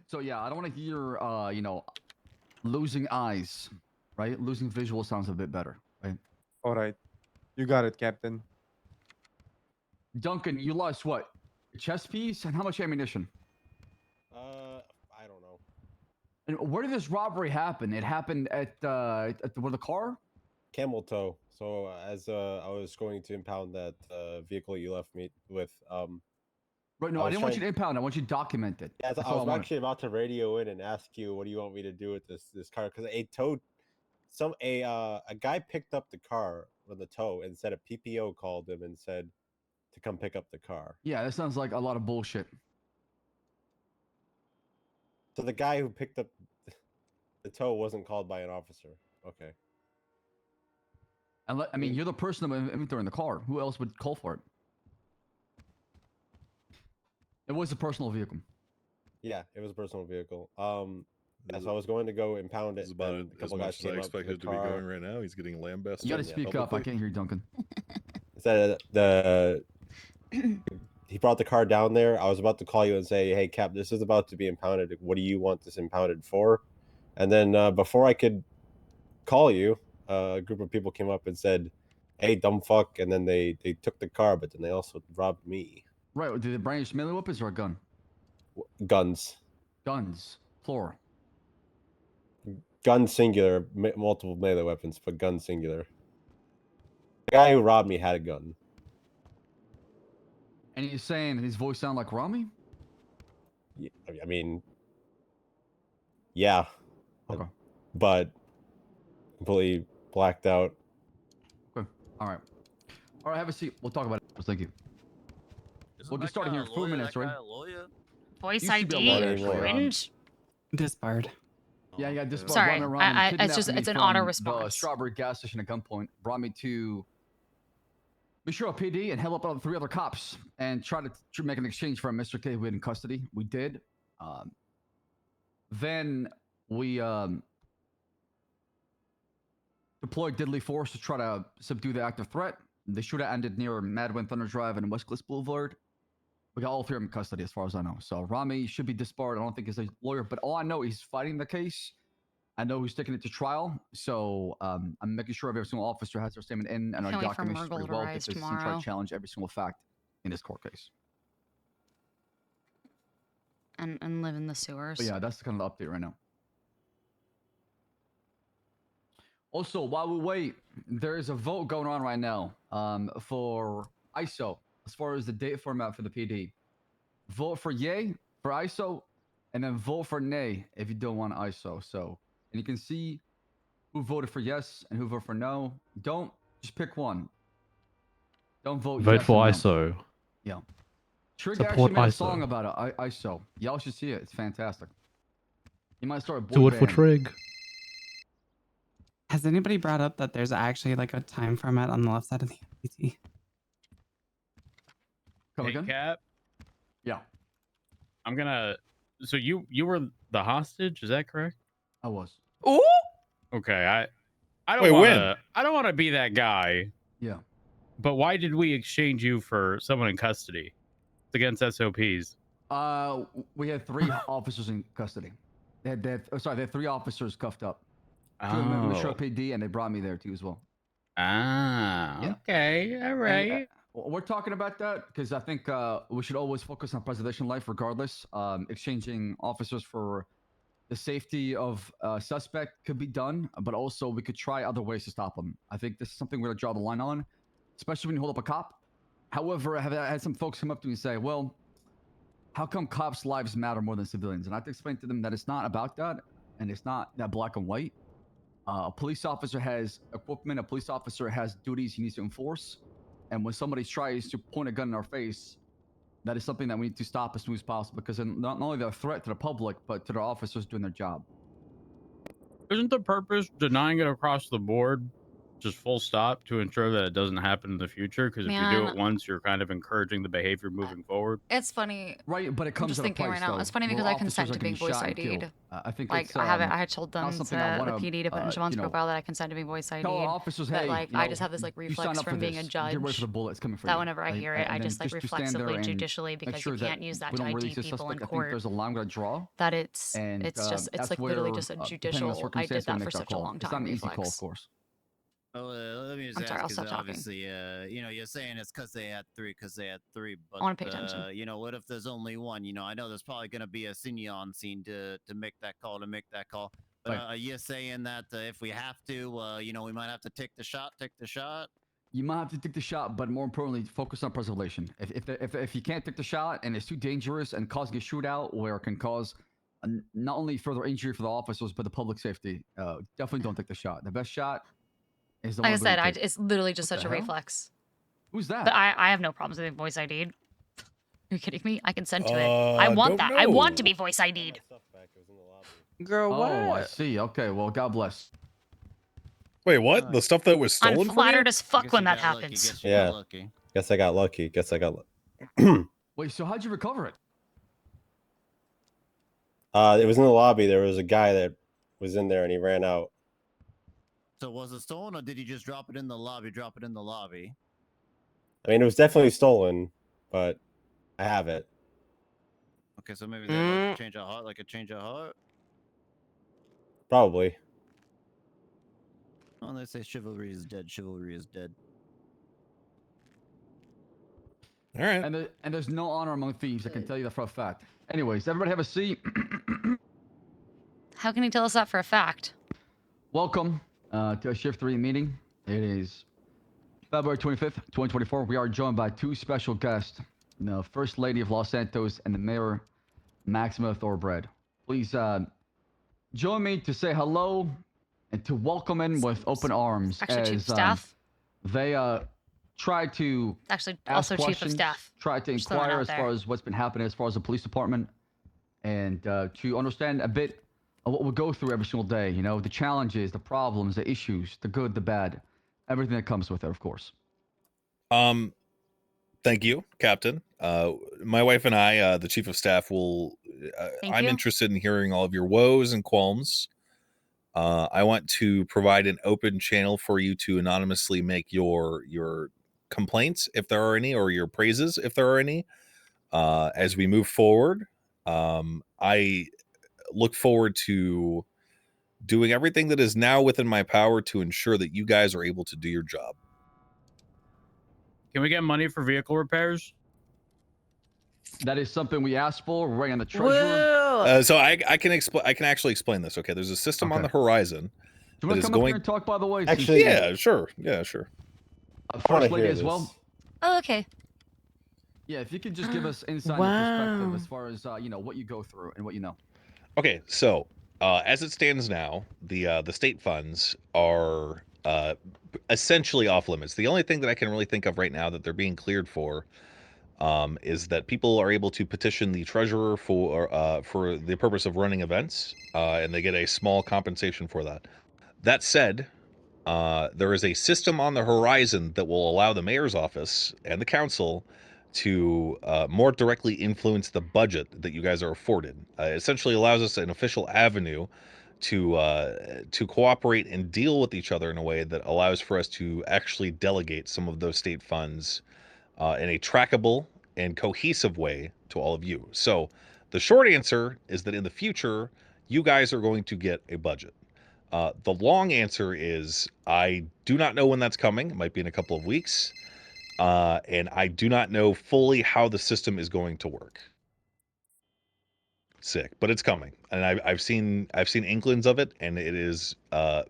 So yeah, I don't want to hear, you know, losing eyes, right? Losing visual sounds a bit better, right? All right. You got it, Captain. Duncan, you lost what? A chest piece and how much ammunition? I don't know. And where did this robbery happen? It happened at where the car? Camel toe. So as I was going to impound that vehicle you left me with, Right, no, I didn't want you to impound. I want you to document it. Yeah, That's I all was wanted. actually about to radio in and ask you, what do you want me to do with this car? Because a guy picked up the car from the tow and said a PPO called him and said to come pick up the car. Yeah, that sounds like a lot of bullshit. So the guy who picked up the tow wasn't called by an officer. Okay. I mean, you're the person that went inventory in the car. Who else would call for it? It was a personal vehicle. Yeah, it was a personal vehicle. Yeah, so I was going to go impound it. It's about and a as couple much guys as I came up expected the to be car. going right now. He's getting lambasted. You got to speak up. I can't hear you, Duncan. Said he brought the car down there. I was about to call you and say, "Hey, Cap, this is about to be impounded. What do you want this impounded for?" And then before I could call you, a group of people came up and said, "Hey, dumb fuck!" And then they took the car, but then they also robbed me. Right. Did they brandish melee weapons or a gun? Guns. Guns. Plural. Gun singular. Multiple melee weapons, but gun singular. The guy who robbed me had a gun. And he's saying his voice sound like Rami? I mean, yeah. Okay. But completely blacked out. Okay. All right. All right. Have a seat. We'll talk about it. Thank you. We'll get started here in 4 minutes, right? Voice Used to be a ID. lawyer, actually, Cringe. Disbarred. Yeah, you got disbarred. Sorry, running around and it's just kidnapping me it's an from auto the response. Strawberry gas station at gunpoint. Brought me to Bishop PD and held up 3 other cops and tried to make an exchange for Mr. K who had in custody. We did. Then we deployed deadly force to try to subdue the active threat. The shootout ended near Madwin Thunder Drive and West Cliffs Boulevard. We got all three of them in custody, as far as I know. So Rami should be disbarred. I don't think he's a lawyer, but all I know he's fighting the case. I know he's taking it to trial. So I'm making sure every single officer has their statement in and our Can't wait for documents pretty Murgle to well rise because he's trying tomorrow. to challenge every single fact in this court case. And live in the sewers. But yeah, that's kind of the update right now. Also, while we wait, there is a vote going on right now for ISO as far as the date format for the PD. Vote for yay for ISO, and then vote for nay if you don't want ISO. So, and you can see who voted for yes and who voted for no. Don't just pick one. Don't vote. Vote yes for and no. ISO. Yeah. Trig Support actually made a ISO. song about it. ISO. Y'all should see it. It's fantastic. You might start a boy Do it for band. Trig. Has anybody brought up that there's actually like a time format on the left side of the PT? Come Hey, again? Cap. Yeah. I'm gonna. So you were the hostage, is that correct? I was. Ooh. Okay, I don't Wait, when? wanna. I don't want to be that guy. Yeah. But why did we exchange you for someone in custody? It's against SOPs. We had 3 officers in custody. They had 3 officers cuffed up. 2 of them in the Oh. PD, and they brought me there too as well. Ah. Yeah. Okay. All right. And, we're talking about that because I think we should always focus on preservation of life regardless. Exchanging officers for the safety of a suspect could be done, but also we could try other ways to stop them. I think this is something we're going to draw the line on, especially when you hold up a cop. However, I have had some folks come up to me and say, well, how come cops' lives matter more than civilians? And I have to explain to them that it's not about that, and it's not that black and white. A police officer has equipment, a police officer has duties he needs to enforce. And when somebody tries to point a gun in our face, that is something that we need to stop as soon as possible because not only they're a threat to the public, but to the officers doing their job. Isn't the purpose denying it across the board just full stop to ensure that it doesn't happen in the future? Because if you do Man. it once, you're kind of encouraging the behavior moving forward. It's funny. Right, but it I'm comes just at a thinking price, right now. though, It's funny because where I consent officers to are being getting voice shot and killed. ID'd. I think Like it's, I have it. I had told them not to something I the wanna, PD to put in Siobhan's you know, profile that I consent to being voice ID'd. tell our officers, But hey, like you I know, just have this like you signed reflex up for from being a this. judge. Get ready for the bullet. It's coming for that you. whenever I hear it, And I then just like to stand there reflexively, and judicially, make because sure you that can't use that we to don't ID release the people in suspect. I think court. there's a line we're gonna draw. That it's And just it's that's like literally where, just a depending on the judicial. I did circumstance, that we for make such a call. long It's time. not an easy call, reflex. of course. Oh, let me just I'm ask, sorry, I'll 'cause stop talking. obviously, you know, you're saying it's because they had 3, but I wanna pay attention. you know, what if there's only one? You know, I know there's probably going to be a senior scene to make that call, But Right. you're saying that if we have to, you know, we might have to take the shot. You might have to take the shot, but more importantly, focus on preservation. If you can't take the shot and it's too dangerous and causing a shootout where it can cause not only further injury for the officers but the public safety, definitely don't take the shot. The best shot is the Like I one. said, it's literally just What such the a hell? reflex. Who's that? But I have no problems with being voice ID'd. Are you kidding me? I consent to it. I want don't that. I want to know. be voice ID'd. Girl, what? Oh, I see. Okay, well, God bless. Wait, what? The stuff that was I'm stolen from flattered you? as fuck when that happens. Yeah. Guess I got lucky. Wait, so how'd you recover it? It was in the lobby. There was a guy that was in there and he ran out. So was it stolen, or did you just drop it in the lobby? I mean, it was definitely stolen, but I have it. Okay, so maybe they like change of heart, Probably. Oh, they say chivalry is dead. All right. And there's no honor among thieves. I can tell you that for a fact. Anyways, everybody have a seat. How can you tell us that for a fact? Welcome to a Shift 3 meeting. It is February 25th, 2024. We are joined by 2 special guests, the First Lady of Los Santos and the Mayor, Maxima Thoroughbred. Please join me to say hello and to welcome in with open arms. Actually, Chief of as Staff. They try to Actually, ask also Chief of questions, Staff. try to Just throwing it inquire out as there. far as what's been happening as far as the police department, and to understand a bit of what we go through every single day. You know, the challenges, the problems, the issues, the good, the bad, everything that comes with it, of course. Thank you, Captain. My wife and I, the Chief of Staff, will. Thank I'm you. interested in hearing all of your woes and qualms. I want to provide an open channel for you to anonymously make your complaints, if there are any, or your praises, if there are any, as we move forward. I look forward to doing everything that is now within my power to ensure that you guys are able to do your job. Can we get money for vehicle repairs? That is something we asked for. We're waiting on the treasurer. So I can explain. I can actually explain this. Okay, there's a system on the horizon. Do you want to come up here and talk, by the way? Actually, yeah, sure. Yeah, sure. First lady as well. Oh, okay. Yeah, if you could just give us insight and perspective as far as you know what you go through and what you know. Okay, so as it stands now, the state funds are essentially off limits. The only thing that I can really think of right now that they're being cleared for is that people are able to petition the treasurer for the purpose of running events, and they get a small compensation for that. That said, there is a system on the horizon that will allow the mayor's office and the council to more directly influence the budget that you guys are afforded. Essentially allows us an official avenue to cooperate and deal with each other in a way that allows for us to actually delegate some of those state funds in a trackable and cohesive way to all of you. So the short answer is that in the future, you guys are going to get a budget. The long answer is I do not know when that's coming. It might be in a couple of weeks. And I do not know fully how the system is going to work. Sick, but it's coming, and I've seen inklings of it, and it is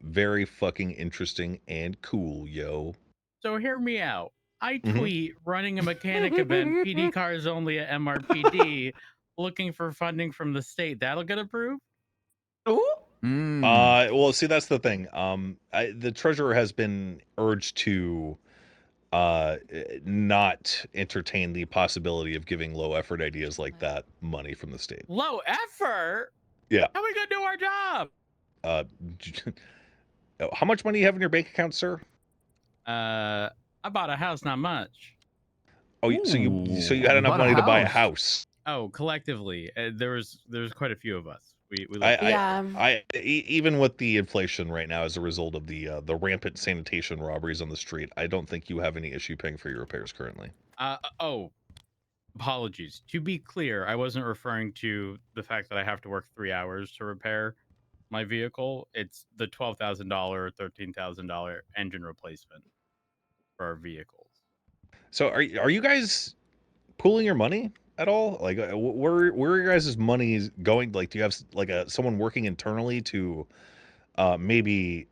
very fucking interesting and cool, yo. So hear me out. I tweet running a mechanic event, PD cars only at MRPD, looking for funding from the state. That'll get approved? Well, see, that's the thing. The treasurer has been urged to not entertain the possibility of giving low effort ideas like that money from the state. Low effort? Yeah. How are we gonna do our job? How much money do you have in your bank account, sir? I bought a house, not much. Oh, so you had enough money to buy a house. Oh, collectively, there's quite a few of us. Even with the inflation right now as a result of the rampant sanitation robberies on the street, I don't think you have any issue paying for your repairs currently. Apologies. To be clear, I wasn't referring to the fact that I have to work 3 hours to repair my vehicle. It's the $12,000 or $13,000 engine replacement for our vehicles. So are you guys pooling your money at all? Like, where are your guys' money going? Like, do you have like someone working internally to maybe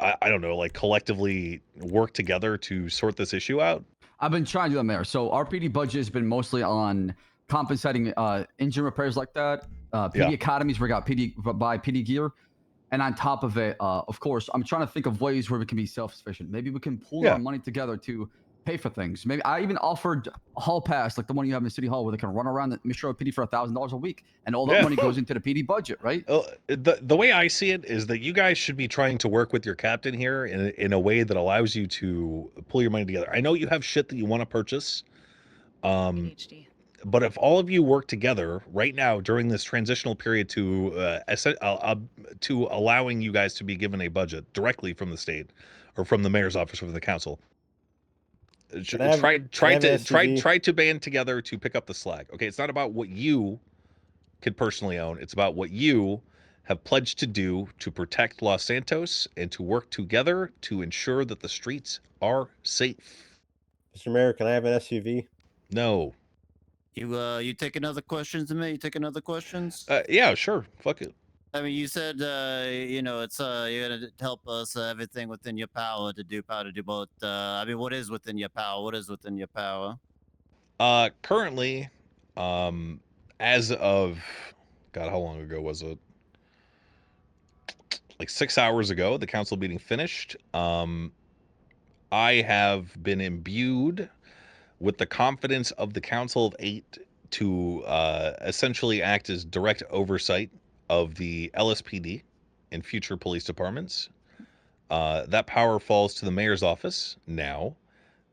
I don't know, like collectively work together to sort this issue out? I've been trying to do that, Mayor. So our PD budget has been mostly on compensating engine repairs like that. PD academies, we got PD gear. And on top of it, of course, I'm trying to think of ways where we can be self-sufficient. Maybe we can pool our money together to pay for things. Maybe I even offered a hall pass, like the one you have in City Hall, where they can run around the Metro PD for $1,000 a week, and all that money goes into the PD budget, right? The way I see it is that you guys should be trying to work with your captain here in a way that allows you to pull your money together. I know you have shit that you want to purchase, but if all of you work together right now during this transitional period to allowing you guys to be given a budget directly from the state or from the mayor's office or from the council. Try to band together to pick up the slack. Okay, it's not about what you could personally own. It's about what you have pledged to do to protect Los Santos and to work together to ensure that the streets are safe. Mr. Mayor, can I have an SUV? No. You taking other questions, man? You taking other questions? Yeah, sure. Fuck it. I mean, you said, it's you're gonna help us everything within your power to do both. I mean, what is within your power? What is within your power? Currently, as of, God, how long ago was it? Like 6 hours ago, the council meeting finished. I have been imbued with the confidence of the Council of 8 to essentially act as direct oversight of the LSPD and future police departments. That power falls to the mayor's office now.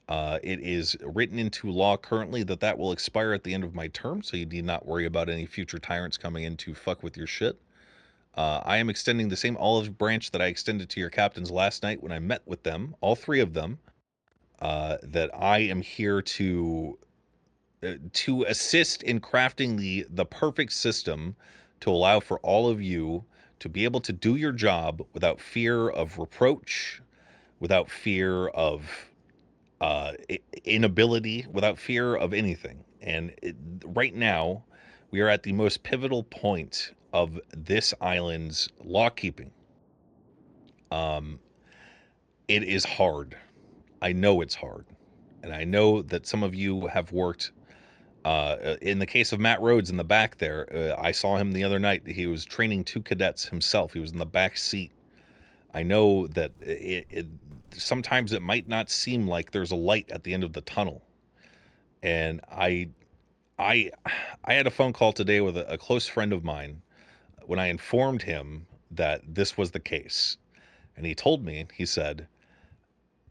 It is written into law currently that will expire at the end of my term, so you need not worry about any future tyrants coming in to fuck with your shit. I am extending the same olive branch that I extended to your captains last night when I met with them, all three of them, that I am here to assist in crafting the perfect system to allow for all of you to be able to do your job without fear of reproach, without fear of inability, without fear of anything. And right now, we are at the most pivotal point of this island's law keeping. It is hard. I know it's hard. And I know that some of you have worked, in the case of Matt Rhodes in the back there, I saw him the other night. He was training 2 cadets himself. He was in the back seat. I know that sometimes it might not seem like there's a light at the end of the tunnel. And I had a phone call today with a close friend of mine when I informed him that this was the case. And he told me, he said,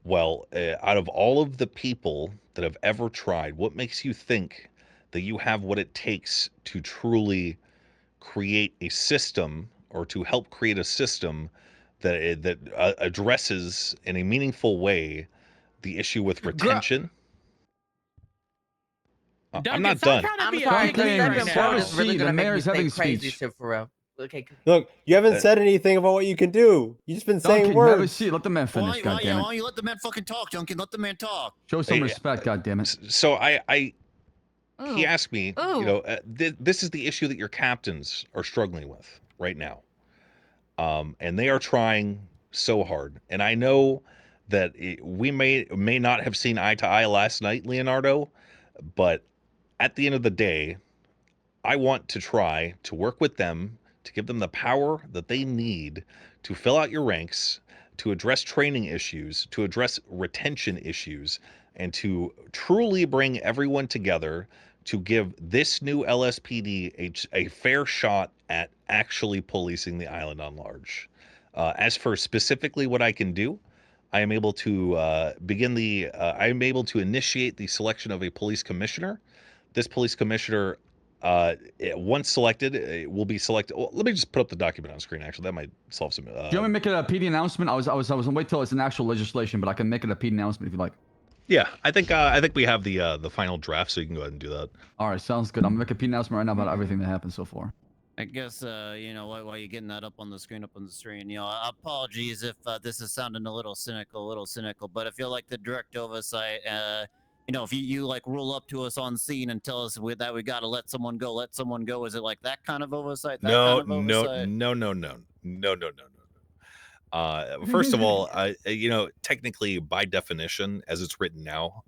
well, out of all of the people that have ever tried, what makes you think that you have what it takes to truly create a system, or to help create a system that addresses in a meaningful way the issue with retention? I'm not done. The mayor's having speech. Okay. Look, you haven't said anything about what you can do. You've just been saying Duncan, words. have a seat. Let the man finish, Why goddammit. you let the man fucking talk, Duncan? Let the man talk. Show some respect, goddammit. So he asked me, you know, this is the issue that your captains are struggling with right now. And they are trying so hard. And I know that we may not have seen eye to eye last night, Leonardo, but at the end of the day, I want to try to work with them to give them the power that they need to fill out your ranks, to address training issues, to address retention issues, and to truly bring everyone together to give this new LSPD a fair shot at actually policing the island on large. As for specifically what I can do, I am able to I am able to initiate the selection of a police commissioner. This police commissioner, once selected, will be selected. Well, let me just put up the document on screen. Actually, that might solve some. Do you want me to make it a PD announcement? I was gonna wait till it's an actual legislation, but I can make it a PD announcement if you like. Yeah, I think we have the final draft, so you can go ahead and do that. All right, sounds good. I'm gonna make a PD announcement right now about everything that happened so far. I guess, you know, while you're getting that up on the screen, you know, apologies if this is sounding a little cynical, but I feel like the direct oversight, you know, if you like roll up to us on scene and tell us that we got to let someone go, is it like that kind of oversight? No. First of all, you know, technically by definition, as it's written now,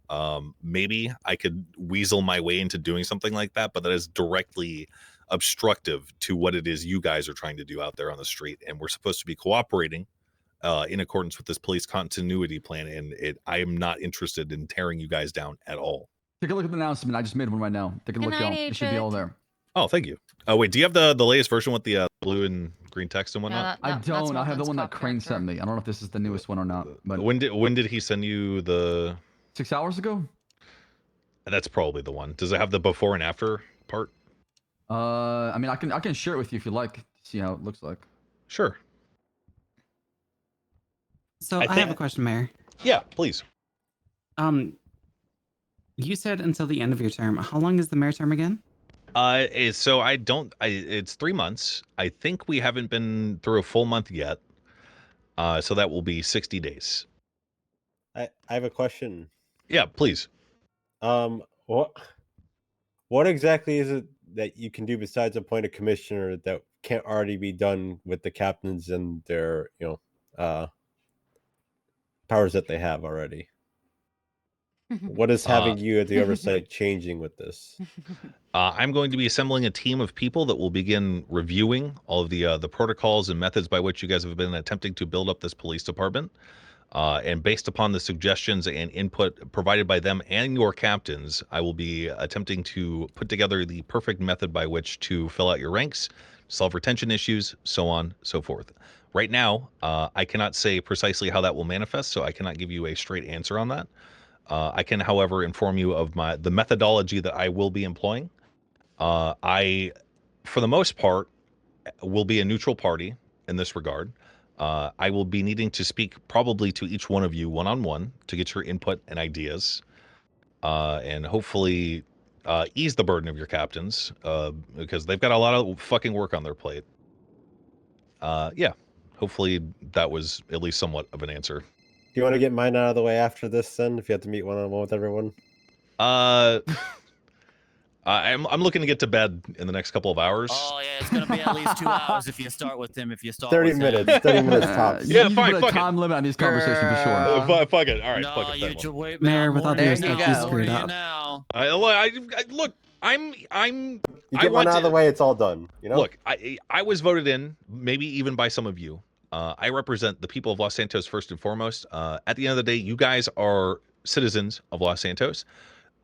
maybe I could weasel my way into doing something like that, but that is directly obstructive to what it is you guys are trying to do out there on the street. And we're supposed to be cooperating in accordance with this police continuity plan. And I am not interested in tearing you guys down at all. Take a look at the announcement. I just made one right now. Take a look, y'all. It should be all there. Oh, thank you. Oh, wait, do you have the latest version with the blue and green text and whatnot? I don't. I have the one that Crane sent me. I don't know if this is the newest one or not. But when did he send you the? 6 hours ago. That's probably the one. Does it have the before and after part? I mean, I can share it with you if you like. See how it looks like. Sure. So I have a question, Mayor. Yeah, please. You said until the end of your term. How long is the mayor term again? So it's 3 months. I think we haven't been through a full month yet. So that will be 60 days. I have a question. Yeah, please. What exactly is it that you can do besides appoint a commissioner that can't already be done with the captains and their, you know, powers that they have already? What is having you at the oversight changing with this? I'm going to be assembling a team of people that will begin reviewing all of the protocols and methods by which you guys have been attempting to build up this police department. And based upon the suggestions and input provided by them and your captains, I will be attempting to put together the perfect method by which to fill out your ranks, solve retention issues, so on, so forth. Right now, I cannot say precisely how that will manifest, so I cannot give you a straight answer on that. I can, however, inform you of the methodology that I will be employing. I, for the most part, will be a neutral party in this regard. I will be needing to speak probably to each one of you one-on-one to get your input and ideas, and hopefully ease the burden of your captains, because they've got a lot of fucking work on their plate. Yeah, hopefully that was at least somewhat of an answer. Do you want to get mine out of the way after this, then, if you have to meet one-on-one with everyone? I'm looking to get to bed in the next couple of hours. Oh yeah, it's gonna be at least 2 hours if you start with him. If you start 30 with minutes. him. 30 minutes tops. Yeah, You fine. put a Fuck it. time limit on these conversations for sure. Fuck it. All right. No, fuck it. you then. should wait. Mayor, with all due There respect, you you go. screwed You up. now. Look, I'm. You I get one want out of to- the way, it's all done. You know. Look, I was voted in, maybe even by some of you. I represent the people of Los Santos first and foremost. At the end of the day, you guys are citizens of Los Santos.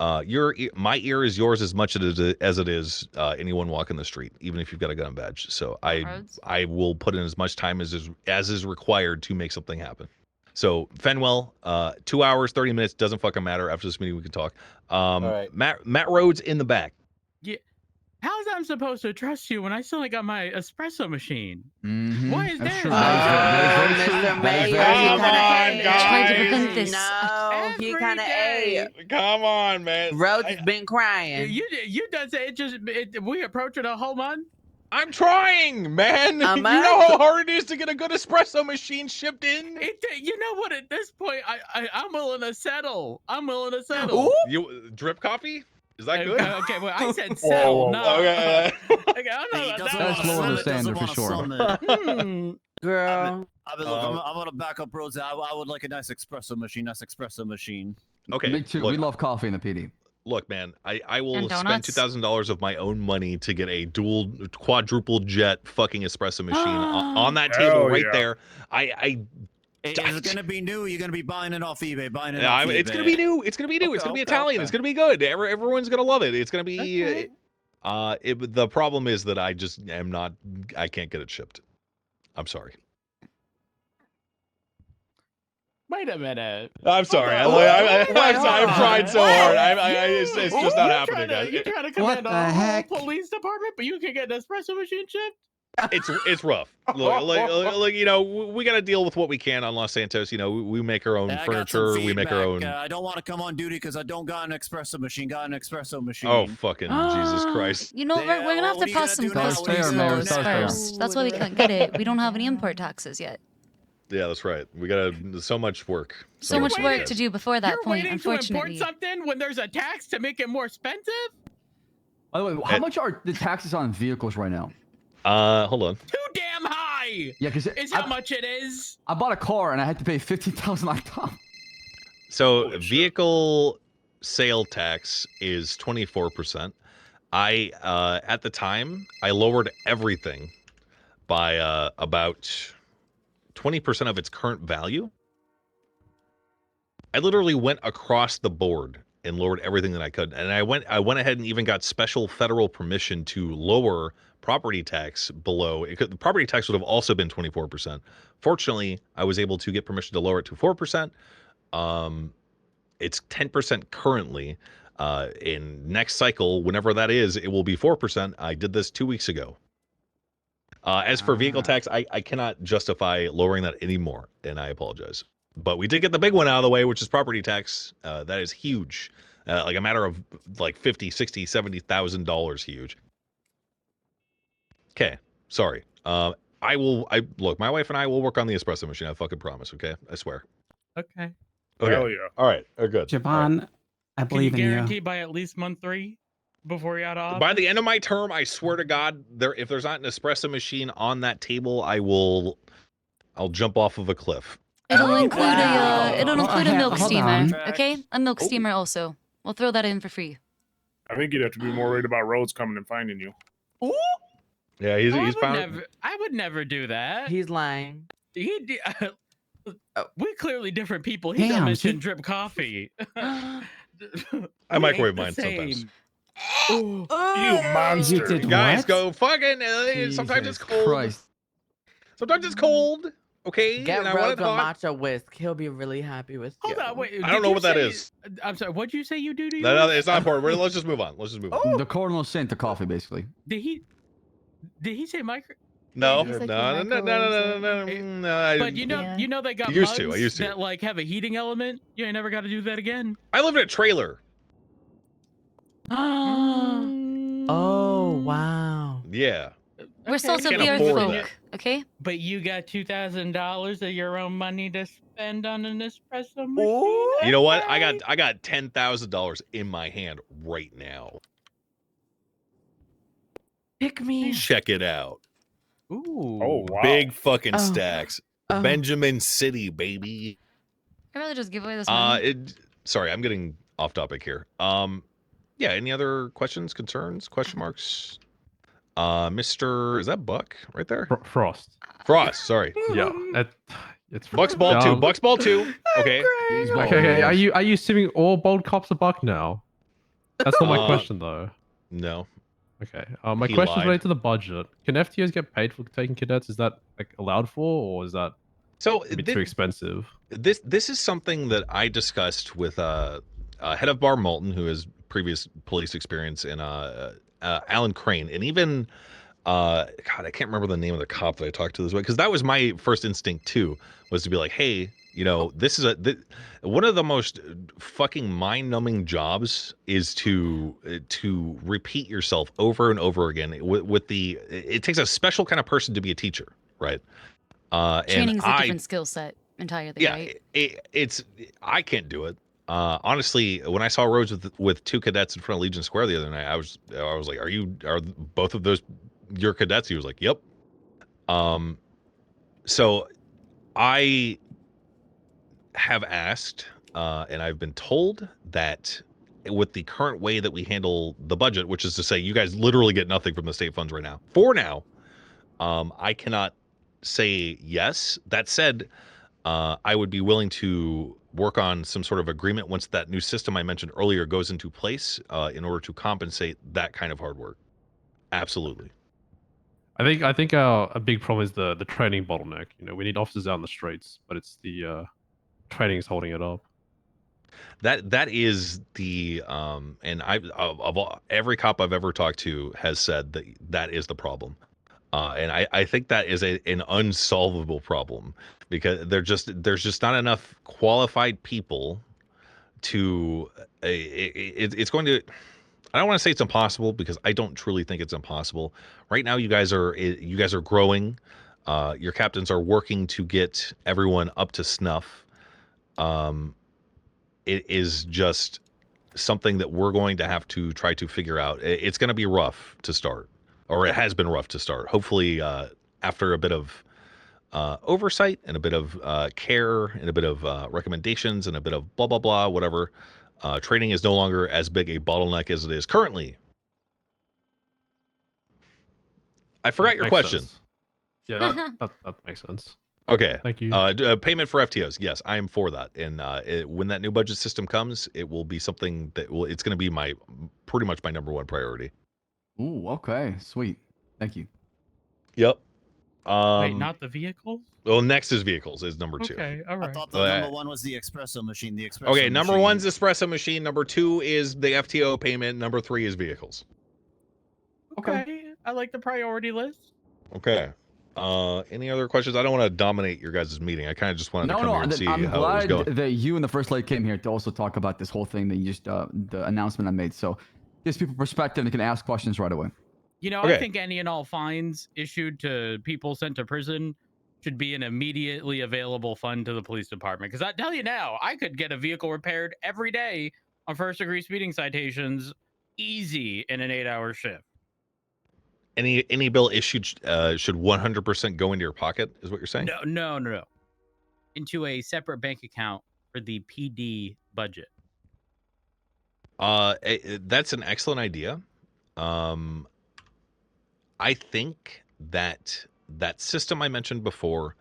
My ear is yours as much as it is anyone walking the street, even if you've got a gun badge. So I will put in as much time as is required to make something happen. So Fenwell, 2 hours, 30 minutes doesn't fucking matter. After this meeting, we can talk. right. Matt Rhodes in the back. Yeah. How's I'm supposed to trust you when I still ain't got my espresso machine? Mhm. Why is That's there? true. That is very true. Mr. That is Mayor, very he true. kinda Trying to ate. prevent this. No, he kind of ate. Come on, man. Rhodes has been crying. You done say we approaching a whole month? I'm trying, man. A You month? know how hard it is to get a good espresso machine shipped in. You know what? At this point, I'm willing to settle. I'm willing to settle. Ooh. You drip coffee? Is that good? Okay, well, I said settle. No. Okay. Okay, I don't know about doesn't that. That's lower the standard for sure. Girl. I'm gonna back up Rhodes. I would like a nice espresso machine. Okay. Me too. Look, We love coffee in the PD. Look, man, I will And spend donuts? $2,000 of my own money to get a quadruple jet fucking espresso machine on that table right there. Is it gonna be new? You're gonna be buying it off eBay. It's gonna be new. It's gonna be new. It's gonna be Italian. Okay. It's gonna be good. Everyone's gonna love it. It's gonna be. The problem is that I just am not. I can't get it shipped. I'm sorry. Wait a minute. I'm sorry. I've tried so hard. It's just not happening, guys. You're trying to What command the a heck? whole police department, but you can get an espresso machine shipped? It's rough. Look, you know, we got to deal with what we can on Los Santos. You know, we make our own I got furniture. some We make our own. feedback. I don't want to come on duty because I don't got an espresso machine. Oh, fucking Jesus Christ! You know, we're gonna have to pass some customs laws first. That's why we can't get it. We don't have any import taxes yet. Yeah, that's right. We got so much work. So much work to do before that You're point, waiting to import unfortunately. something when there's a tax to make it more expensive? By the way, how much are the taxes on vehicles right now? Hold on. Too damn high. Yeah, because Is how much it is. I bought a car and I had to pay $15,000 on top. So vehicle sale tax is 24%. At the time I lowered everything by about 20% of its current value. I literally went across the board and lowered everything that I could, and I went ahead and even got special federal permission to lower property tax below. The property tax would have also been 24%. Fortunately, I was able to get permission to lower it to 4%. It's 10% currently. In next cycle, whenever that is, it will be 4%. I did this 2 weeks ago. As for vehicle tax, I cannot justify lowering that anymore, and I apologize. But we did get the big one out of the way, which is property tax. That is huge. Like a matter of like $50,000, $60,000, $70,000 huge. Okay, sorry. Look, my wife and I will work on the espresso machine. I fucking promise, okay? I swear. Okay. Okay. Hell yeah. All right, good. Siobhan, I Can you believe in you. guarantee by at least month 3 before you're out of office? By the end of my term, I swear to God, if there's not an espresso machine on that table, I'll jump off of a cliff. It'll include a milk hold steamer, on. okay? A milk steamer also. We'll throw that in for free. I think you'd have to be more worried about Rhodes coming and finding you. Ooh. Yeah, he's bound. I would never do that. He's lying. We're clearly different people. He Damn, don't mention she- drip coffee. I We microwave ain't the mine sometimes. same. You monster. You did Guys, what? go fucking. Sometimes it's Jesus cold. Christ. Sometimes it's cold. Okay. Get and I want Rhodes it a hot. matcha whisk. He'll be really happy with you. Hold on, wait. I don't know what that is. I'm sorry. What'd you say you do to you? No, it's not important. Let's just move on. Let's just move on. The Cardinal Saint to coffee, basically. Did he say micro? No, He's like no, the no, no, no, no, no, no, no. But you know they got I used mugs to. that like have a heating element. You ain't never got to do that again. I live in a trailer. Oh wow. Yeah. We're salt of Can't the earth afford folk, that. okay? But you got $2,000 of your own money to spend on an espresso machine. You know what? I got $10,000 in my hand right now. Pick me. Check it out. Ooh. Oh, wow. Big fucking Oh. stacks. Benjamin City, baby. I'd rather just give away this money. Sorry, I'm getting off topic here. Yeah, any other questions, concerns, question marks? Mr. Is that Buck right there? Frost. Frost, sorry. Yeah, it's Buck's Ball 2. Buck's Ball 2. Okay. Okay. Are you assuming all bold cops are Buck now? That's not my question though. No. Okay. My He question is lied. related to the budget. Can FTOs get paid for taking cadets? Is that like allowed for, or is that a bit too expensive? This is something that I discussed with head of bar Moulton, who has previous police experience, and Alan Crane, and even God, I can't remember the name of the cop that I talked to this way, because that was my first instinct too, was to be like, hey, you know, this is one of the most fucking mind-numbing jobs is to repeat yourself over and over again. It takes a special kind of person to be a teacher, right? Training's and a different skill set entirely, yeah, right? I can't do it. Honestly, when I saw Rhodes with 2 cadets in front of Legion Square the other night, I was like, are both of those your cadets? He was like, yep. So I have asked, and I've been told that with the current way that we handle the budget, which is to say you guys literally get nothing from the state funds right now. For now, I cannot say yes. That said, I would be willing to work on some sort of agreement once that new system I mentioned earlier goes into place, in order to compensate that kind of hard work. Absolutely. I think a big problem is the training bottleneck. You know, we need officers out on the streets, but it's the training is holding it up. That is the and every cop I've ever talked to has said that is the problem. And I think that is an unsolvable problem, because there's just not enough qualified people to it's going to. I don't want to say it's impossible, because I don't truly think it's impossible. Right now, you guys are growing. Your captains are working to get everyone up to snuff. It is just something that we're going to have to try to figure out. It's going to be rough to start, or it has been rough to start. Hopefully, after a bit of oversight and a bit of care and a bit of recommendations and a bit of blah, blah, blah, whatever, training is no longer as big a bottleneck as it is currently. I forgot your question. Sense. Yeah, that makes sense. Okay. Thank you. Payment for FTOs. Yes, I am for that. And when that new budget system comes, it will be something that it's going to be pretty much my number 1 priority. Ooh, okay. Sweet. Thank you. Yep. Wait, not the vehicles? Well, next is vehicles is number 2. Okay, all right. I thought the number 1 was the espresso machine. The espresso Okay, number machine. 1's espresso machine. Number 2 is the FTO payment. Number 3 is vehicles. Okay, I like the priority list. Okay. Any other questions? I don't want to dominate your guys' meeting. I kind of just wanted to come here and see I'm how it was glad going. that you and the First Lady came here to also talk about this whole thing that you just the announcement I made. So gives people perspective and can ask questions right away. You know, I think any and all fines issued to people sent to prison should be an immediately available fund to the police department. Because I tell you now, I could get a vehicle repaired every day on first-degree speeding citations, easy in an 8-hour shift. Any bill issued should 100% go into your pocket, is what you're saying? No. Into a separate bank account for the PD budget. That's an excellent idea. I think that system I mentioned before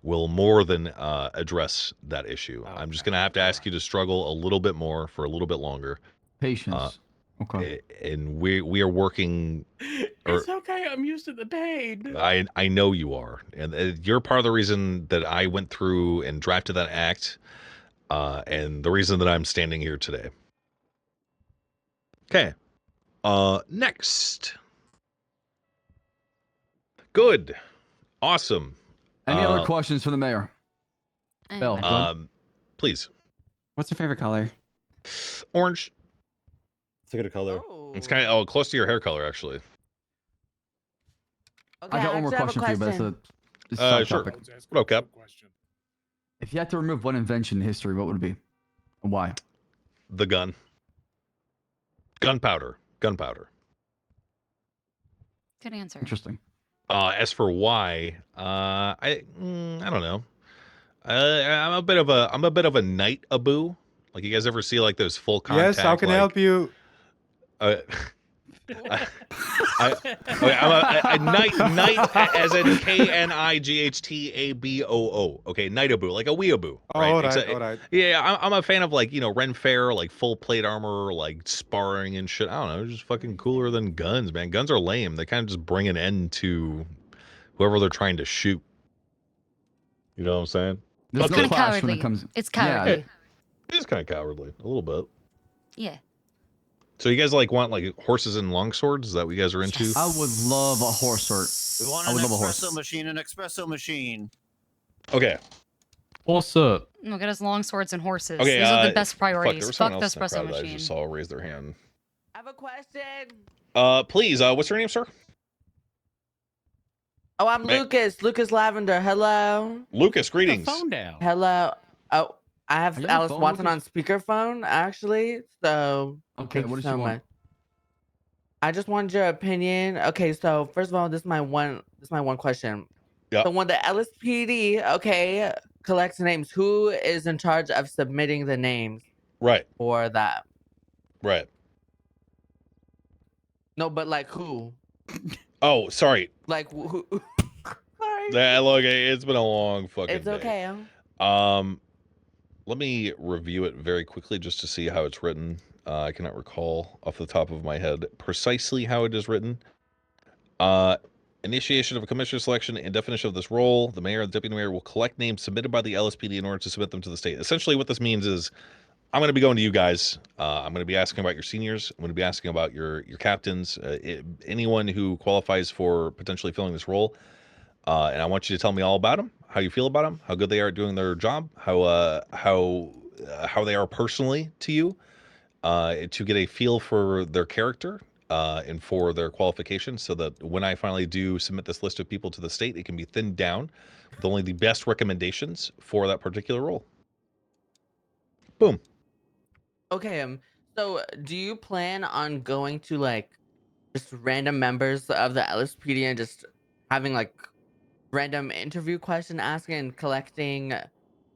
will more than address that issue. I'm just going to have to ask you to struggle a little bit more for a little bit longer. Patience. Okay. And we are working. It's okay. I'm used to the pain. I know you are, and you're part of the reason that I went through and drafted that act, and the reason that I'm standing here today. Okay. Next. Good. Awesome. Any other questions for the mayor? Bill, please. What's your favorite color? Orange. It's a good color. It's kind of close to your hair color, actually. I got one more question for you, but it's a side sure. topic. What up, Cap? If you had to remove one invention in history, what would it be? And why? The gun. Gunpowder. Gunpowder. Good answer. Interesting. As for why, I don't know. I'm a bit of a night aboo. Like, you guys ever see like those full contact? Yes, how can I help you? I'm a night as in KNIGHTABOO. Okay, nightaboo, like a weeaboo. Right? All right, all right. Yeah, I'm a fan of like Ren Fair, like full plate armor, like sparring and shit. I don't know, it's just fucking cooler than guns, man. Guns are lame. They kind of just bring an end to whoever they're trying to shoot. You know what I'm saying? It's kind of cowardly. It's cowardly. It is kind of cowardly, a little bit. Yeah. So you guys like want like horses and longswords? Is that what you guys are into? I would love a horse sword. We want an espresso machine, an espresso machine. Okay. What's up? No, get us long swords and horses. Okay, These are the best Fuck, priorities. there was Fuck someone the else in the espresso crowd that I machine. just saw raise their hand. I have a question. Please, what's your name, sir? Oh, I'm Lucas. Lucas Lavender. Hello. Lucas, greetings. Phone down. Hello. Oh, I have Are you on the Alice phone, Watson on Lucas? speakerphone, actually. So, Okay, thank what you does she so want? much. I just wanted your opinion. Okay, so first of all, this is my one question. Yeah. So when the LSPD, okay, collects names, who is in charge of submitting the names Right. for that? Right. No, but like who? Oh, sorry. Like who? Sorry. Yeah, look, it's been a long fucking It's day. okay. Let me review it very quickly just to see how it's written. I cannot recall off the top of my head precisely how it is written. Initiation of a commissioner selection and definition of this role. The mayor and the deputy mayor will collect names submitted by the LSPD in order to submit them to the state. Essentially what this means is I'm going to be going to you guys. I'm going to be asking about your seniors. I'm going to be asking about your captains, anyone who qualifies for potentially filling this role. And I want you to tell me all about them, how you feel about them, how good they are at doing their job, how they are personally to you, to get a feel for their character and for their qualifications, so that when I finally do submit this list of people to the state, it can be thinned down with only the best recommendations for that particular role. Boom. Okay. So do you plan on going to like just random members of the LSPD and just having like random interview question asking and collecting,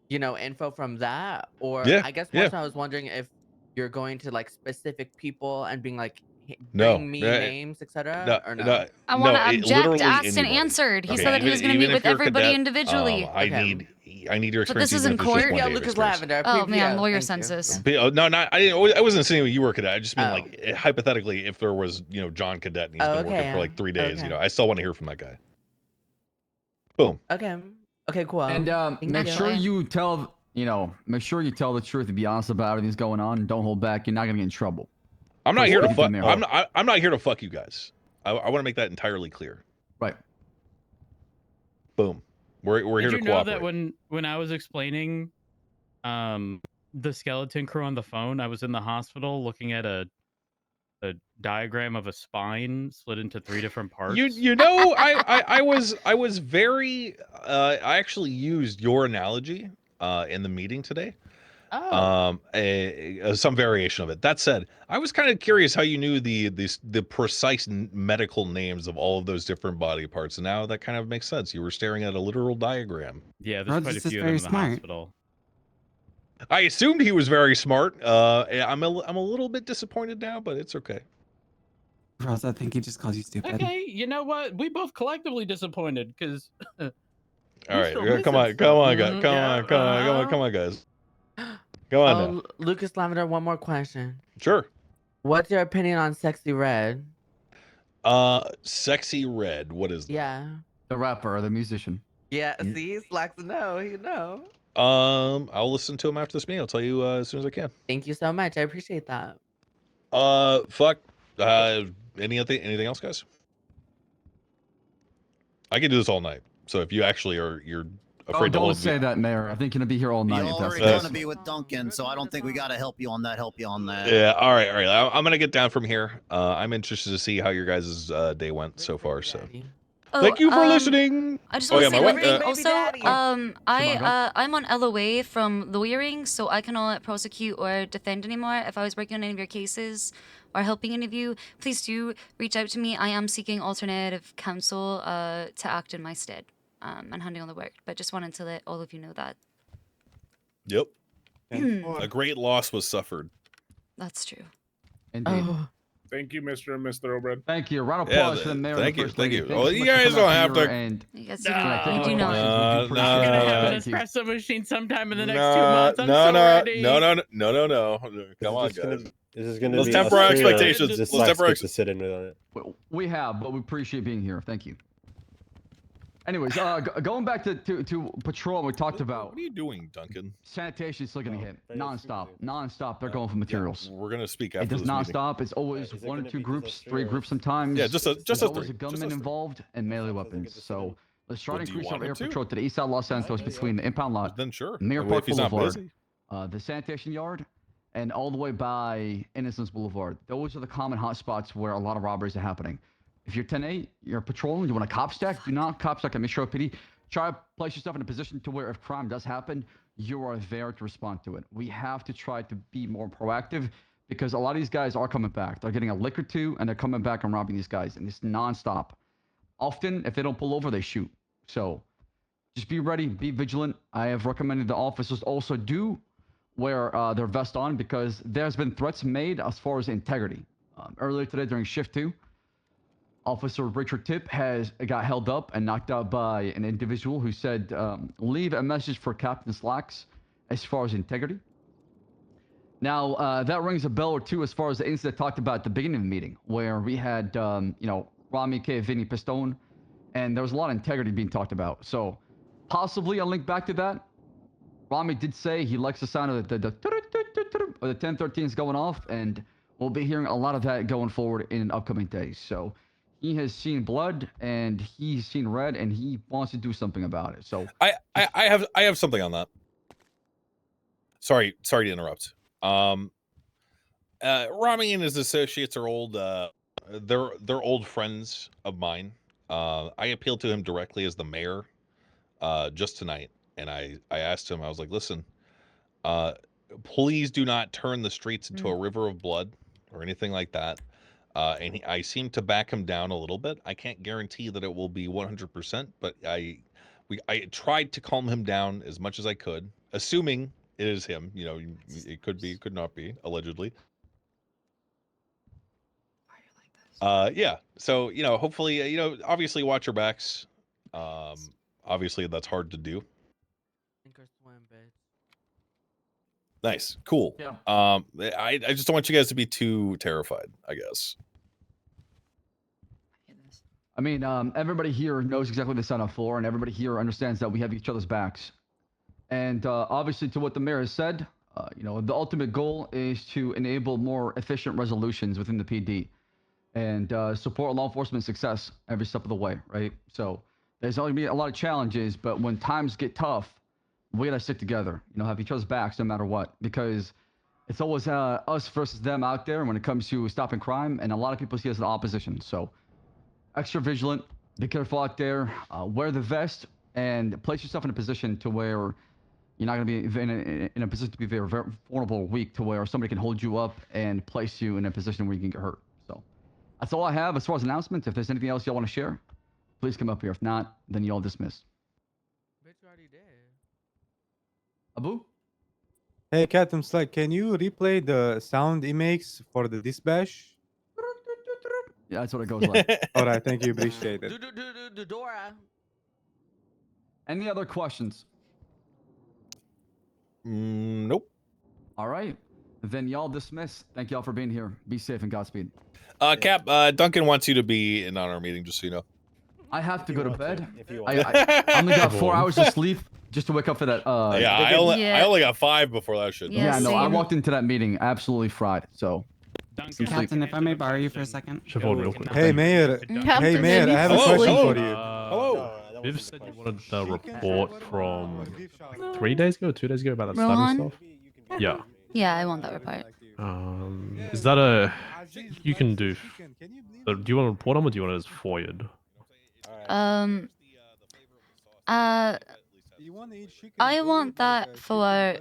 info from that? Or Yeah, I guess yeah. more so I was wondering if you're going to like specific people and being like, No, bring me yeah, names, etc. or no? I want to it object, literally asked and anybody. answered. He Okay, said that he was going to even meet if with you're a everybody cadet, individually. I need your But experience. this is even in if it's just court? one Yeah, day of Lucas experience. Lavender. Oh man, yeah, lawyer thank you. census. No, I wasn't saying you were a cadet. I just mean like hypothetically, if there was John Cadet and he's been working for like 3 days, okay. I still want to hear from that guy. Boom. Okay. Okay, cool. And Thank make you. sure you tell make sure you tell the truth and be honest about everything's going on. Don't hold back. You're not gonna get in trouble. I'm not here to fuck. there. I'm not here to fuck you guys. I want to make that entirely clear. Right. Boom. We're here to Did you know cooperate. that when I was explaining the skeleton crew on the phone, I was in the hospital looking at a diagram of a spine split into 3 different parts? I was very I actually used your analogy in the meeting today. Oh. Some variation of it. That said, I was kind of curious how you knew the precise medical names of all of those different body parts, and now that kind of makes sense. You were staring at a literal diagram. Yeah, there's quite a few of them in the hospital. I assumed he was very smart. I'm a little bit disappointed now, but it's okay. Ross, I think he just calls you stupid. Okay, you know what? We both collectively disappointed because. All right, come on, guys. Go on now. Lucas Lavender, one more question. Sure. What's your opinion on Sexy Red? Sexy Red. What is that? Yeah. The rapper or the musician. Yeah. See, Slacks to know. You know. I'll listen to him after this meeting. I'll tell you as soon as I can. Thank you so much. I appreciate that. Fuck. Anything else, guys? I can do this all night. So if you actually you're afraid to don't hold say me. that, Mayor. I think you're gonna be here all night. You're if that's already the gonna case. be with Duncan, so I don't think we gotta help you on that. Yeah, all right. I'm gonna get down from here. I'm interested to see how your guys' day went so far. So, thank you for listening. I just Oh, want to yeah, say my one wife- thing. Also, I'm on LOA from lawyering, so I cannot prosecute or defend anymore. If I was working on any of your cases or helping any of you, please do reach out to me. I am seeking alternative counsel to act in my stead and handling all the work. But just wanted to let all of you know that. Yep. A great loss was suffered. That's true. Indeed. Thank you, Mr. and Miss Thoroughbred. Thank you. Round of Yeah, applause for the mayor. thank and you, First thank Lady. you. Thank Well, you you so much guys for don't coming have here to- And Yes, Can I take you your do not. questions? We do appreciate I'm gonna it. have an Thank you. espresso machine sometime in the next 2 No, months. I'm no, so no, ready. no. Come on, just gonna- guys. This is going to Let's be temper a our stream or expectations. just Let's Slacks temper our gets to sit in on it. We have, but we appreciate being here. Thank you. Anyways, going back to patrol, we talked about. What are you doing, Duncan? Sanitation is still going to hit non-stop. They're going for materials. We're gonna speak It after does this not meeting. stop. It's always one or two groups, three groups sometimes. Yeah, just There's us always three. a gunman involved and melee weapons. So let's try Well, to do you increase want our it air to? patrol to the east side of Los Santos between the impound lot, Then sure. Mayor I mean, Park if he's not Boulevard, busy. the sanitation yard, and all the way by Innocence Boulevard. Those are the common hotspots where a lot of robberies are happening. If you're 10-8, you're patrolling, you want a cop stack, do not cop stack at Metro PD. Try to place yourself in a position to where if crime does happen, you are there to respond to it. We have to try to be more proactive because a lot of these guys are coming back. They're getting a lick or two and they're coming back and robbing these guys, and it's nonstop. Often, if they don't pull over, they shoot. So just be ready, be vigilant. I have recommended the officers also do wear their vest on because there's been threats made as far as integrity. Earlier today during shift 2, Officer Richard Tipp got held up and knocked out by an individual who said, leave a message for Captain Slacks as far as integrity. Now, that rings a bell or two as far as the incident talked about at the beginning of the meeting, where we had, Rami K. Vinny Pistone, and there was a lot of integrity being talked about. So, possibly I'll link back to that. Rami did say he likes the sound of the 1013s going off, and we'll be hearing a lot of that going forward in upcoming days. So, he has seen blood and he's seen red and he wants to do something about it. So I have something on that. Sorry to interrupt. Rami and his associates are old. They're old friends of mine. I appealed to him directly as the mayor just tonight, and I asked him. I was like, listen, please do not turn the streets into a river of blood or anything like that. And I seem to back him down a little bit. I can't guarantee that it will be 100%, but I tried to calm him down as much as I could, assuming it is him. You know, it could be, it could not be, allegedly. Yeah. So, hopefully, obviously watch your backs. Obviously that's hard to do. Nice. Cool. Yeah. I just don't want you guys to be too terrified, I guess. I mean, everybody here knows exactly the sign-off floor, and everybody here understands that we have each other's backs. And obviously, to what the mayor has said, the ultimate goal is to enable more efficient resolutions within the PD and support law enforcement success every step of the way, right? So there's going to be a lot of challenges, but when times get tough, we got to stick together, have each other's backs no matter what, because it's always us versus them out there when it comes to stopping crime, and a lot of people see us as an opposition. So extra vigilant, be careful out there, wear the vest, and place yourself in a position to where you're not going to be in a position to be very, very vulnerable or weak to where somebody can hold you up and place you in a position where you can get hurt. So that's all I have as far as announcements. If there's anything else y'all want to share, please come up here. If not, then y'all dismissed. Abu? Hey, Captain Slack, can you replay the sound he makes for the dispatch? Yeah, that's what it goes like. All right, thank you. Appreciate it. Any other questions? Nope. All right. Then y'all dismiss. Thank y'all for being here. Be safe and Godspeed. Cap, Duncan wants you to be in on our meeting, just so you know. I have to go to bed. I only got 4 hours of sleep just to wake up for that. Yeah, I only got 5 before that shit. Yeah, no, I walked into that meeting absolutely fried. So, Captain, if I may borrow you for a second. Siobhan, real quick. Hey, Mayor. Captain, Hey, Mayor, I have a Hello. question for you. Hello. Viv said you wanted the report from 3 days ago, 2 days ago about that Rohan? stabbing stuff. Yeah. Yeah, I want that report. Is that a you can do? Do you want to report them or do you want it as FOIA'd? I want that for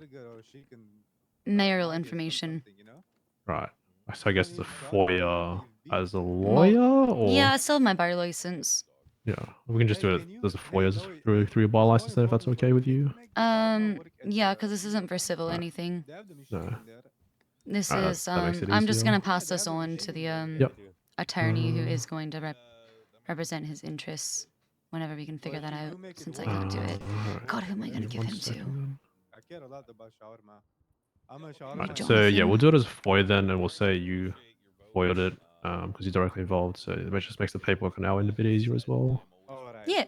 mayoral information. Right. So I guess the FOIA as a lawyer, or Yeah, I still have my bar license. yeah, we can just do it as a FOIA through your bar license then, if that's okay with you. Yeah, because this isn't for civil anything. No. This Alright, is that makes it I'm just easier. gonna pass this on to the Yep. attorney who is going to represent his interests whenever we can figure that out, since I can't do it. God, who am I gonna give him to? I care a lot about shawarma. I'm a shawarma. Right, so yeah, we'll do it as FOIA then, and we'll say you FOIA'd it because you're directly involved. So it just makes the paperwork on our end a bit easier as well. Yeah.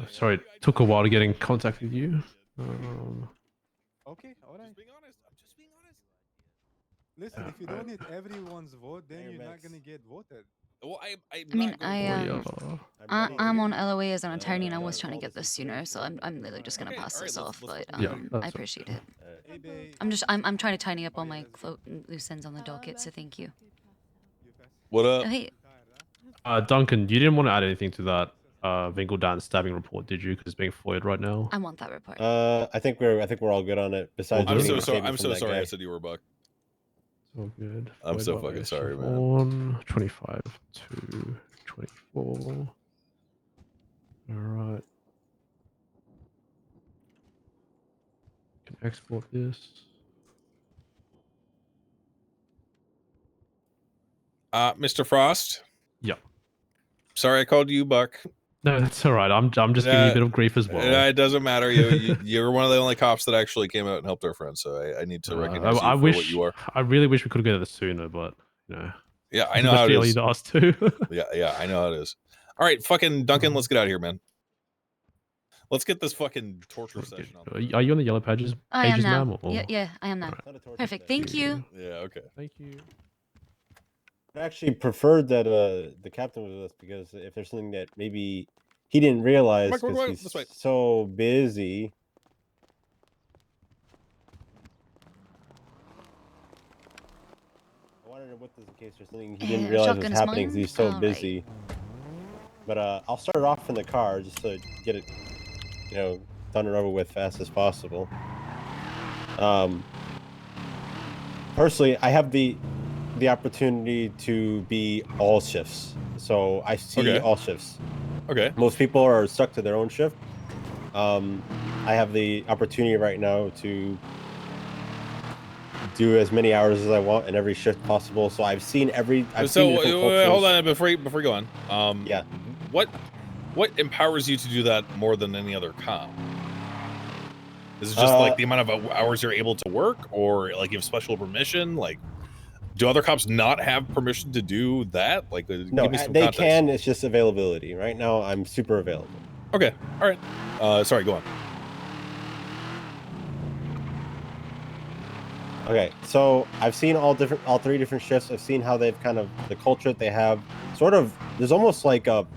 Sorry, it took a while to get in contact with you. Okay, alright. Listen, if you don't need everyone's vote, then you're not gonna get voted. Well, I mean, I'm on LOA as an attorney, and I was trying to get this sooner, so I'm literally just gonna pass this off. But I appreciate it. I'm trying to tidy up all my loose ends on the docket, so thank you. What up? Oh, hey. Duncan, you didn't want to add anything to that Winkeldan stabbing report, did you? Because it's being FOIA'd right now. I want that report. I think we're all good on it. Besides, I'm getting so a sorry. statement I'm from so that sorry. guy. I said you were a buck. All good. I'm so FOIA'd by fucking sorry, man. Siobhan, 25 to 24. All right. Can export this. Mr. Frost. Yeah. Sorry, I called you Buck. No, that's all right. I'm just giving you a bit of grief as well. It doesn't matter. You're one of the only cops that actually came out and helped our friends, so I need to recognize you for what you are. I really wish we could have got this sooner, but you know. Yeah, I know how it is. Us too. yeah, I know how it is. All right, fucking Duncan, let's get out of here, man. Let's get this fucking torture session on. Are you on the yellow pages? I am pages now. now, or? Yeah, I am now. Perfect. Thank you. Yeah. Okay. Thank you. I actually preferred that the captain was with us, because if there's something that maybe he didn't realize Mike, because this way. he's so busy. I wanted to whip this in case there's something he didn't realize was shotgun is happening mine? because he's so Alright. busy. But I'll start it off in the car just to get it, done and over with fast as possible. Personally, I have the opportunity to be all shifts, so I see all shifts. Okay. Most people are stuck to their own shift. I have the opportunity right now to do as many hours as I want in every shift possible. So I've seen every. Hold on before you go on. Yeah. What empowers you to do that more than any other cop? Is it just like the amount of hours you're able to work, or like you have special permission? Like, do other cops not have permission to do that? Like, No, give me some they context. can. It's just availability. Right now, I'm super available. Okay. All right. Sorry. Go on. Okay, so I've seen all three different shifts. I've seen how they've kind of the culture that they have. Sort of, there's almost like a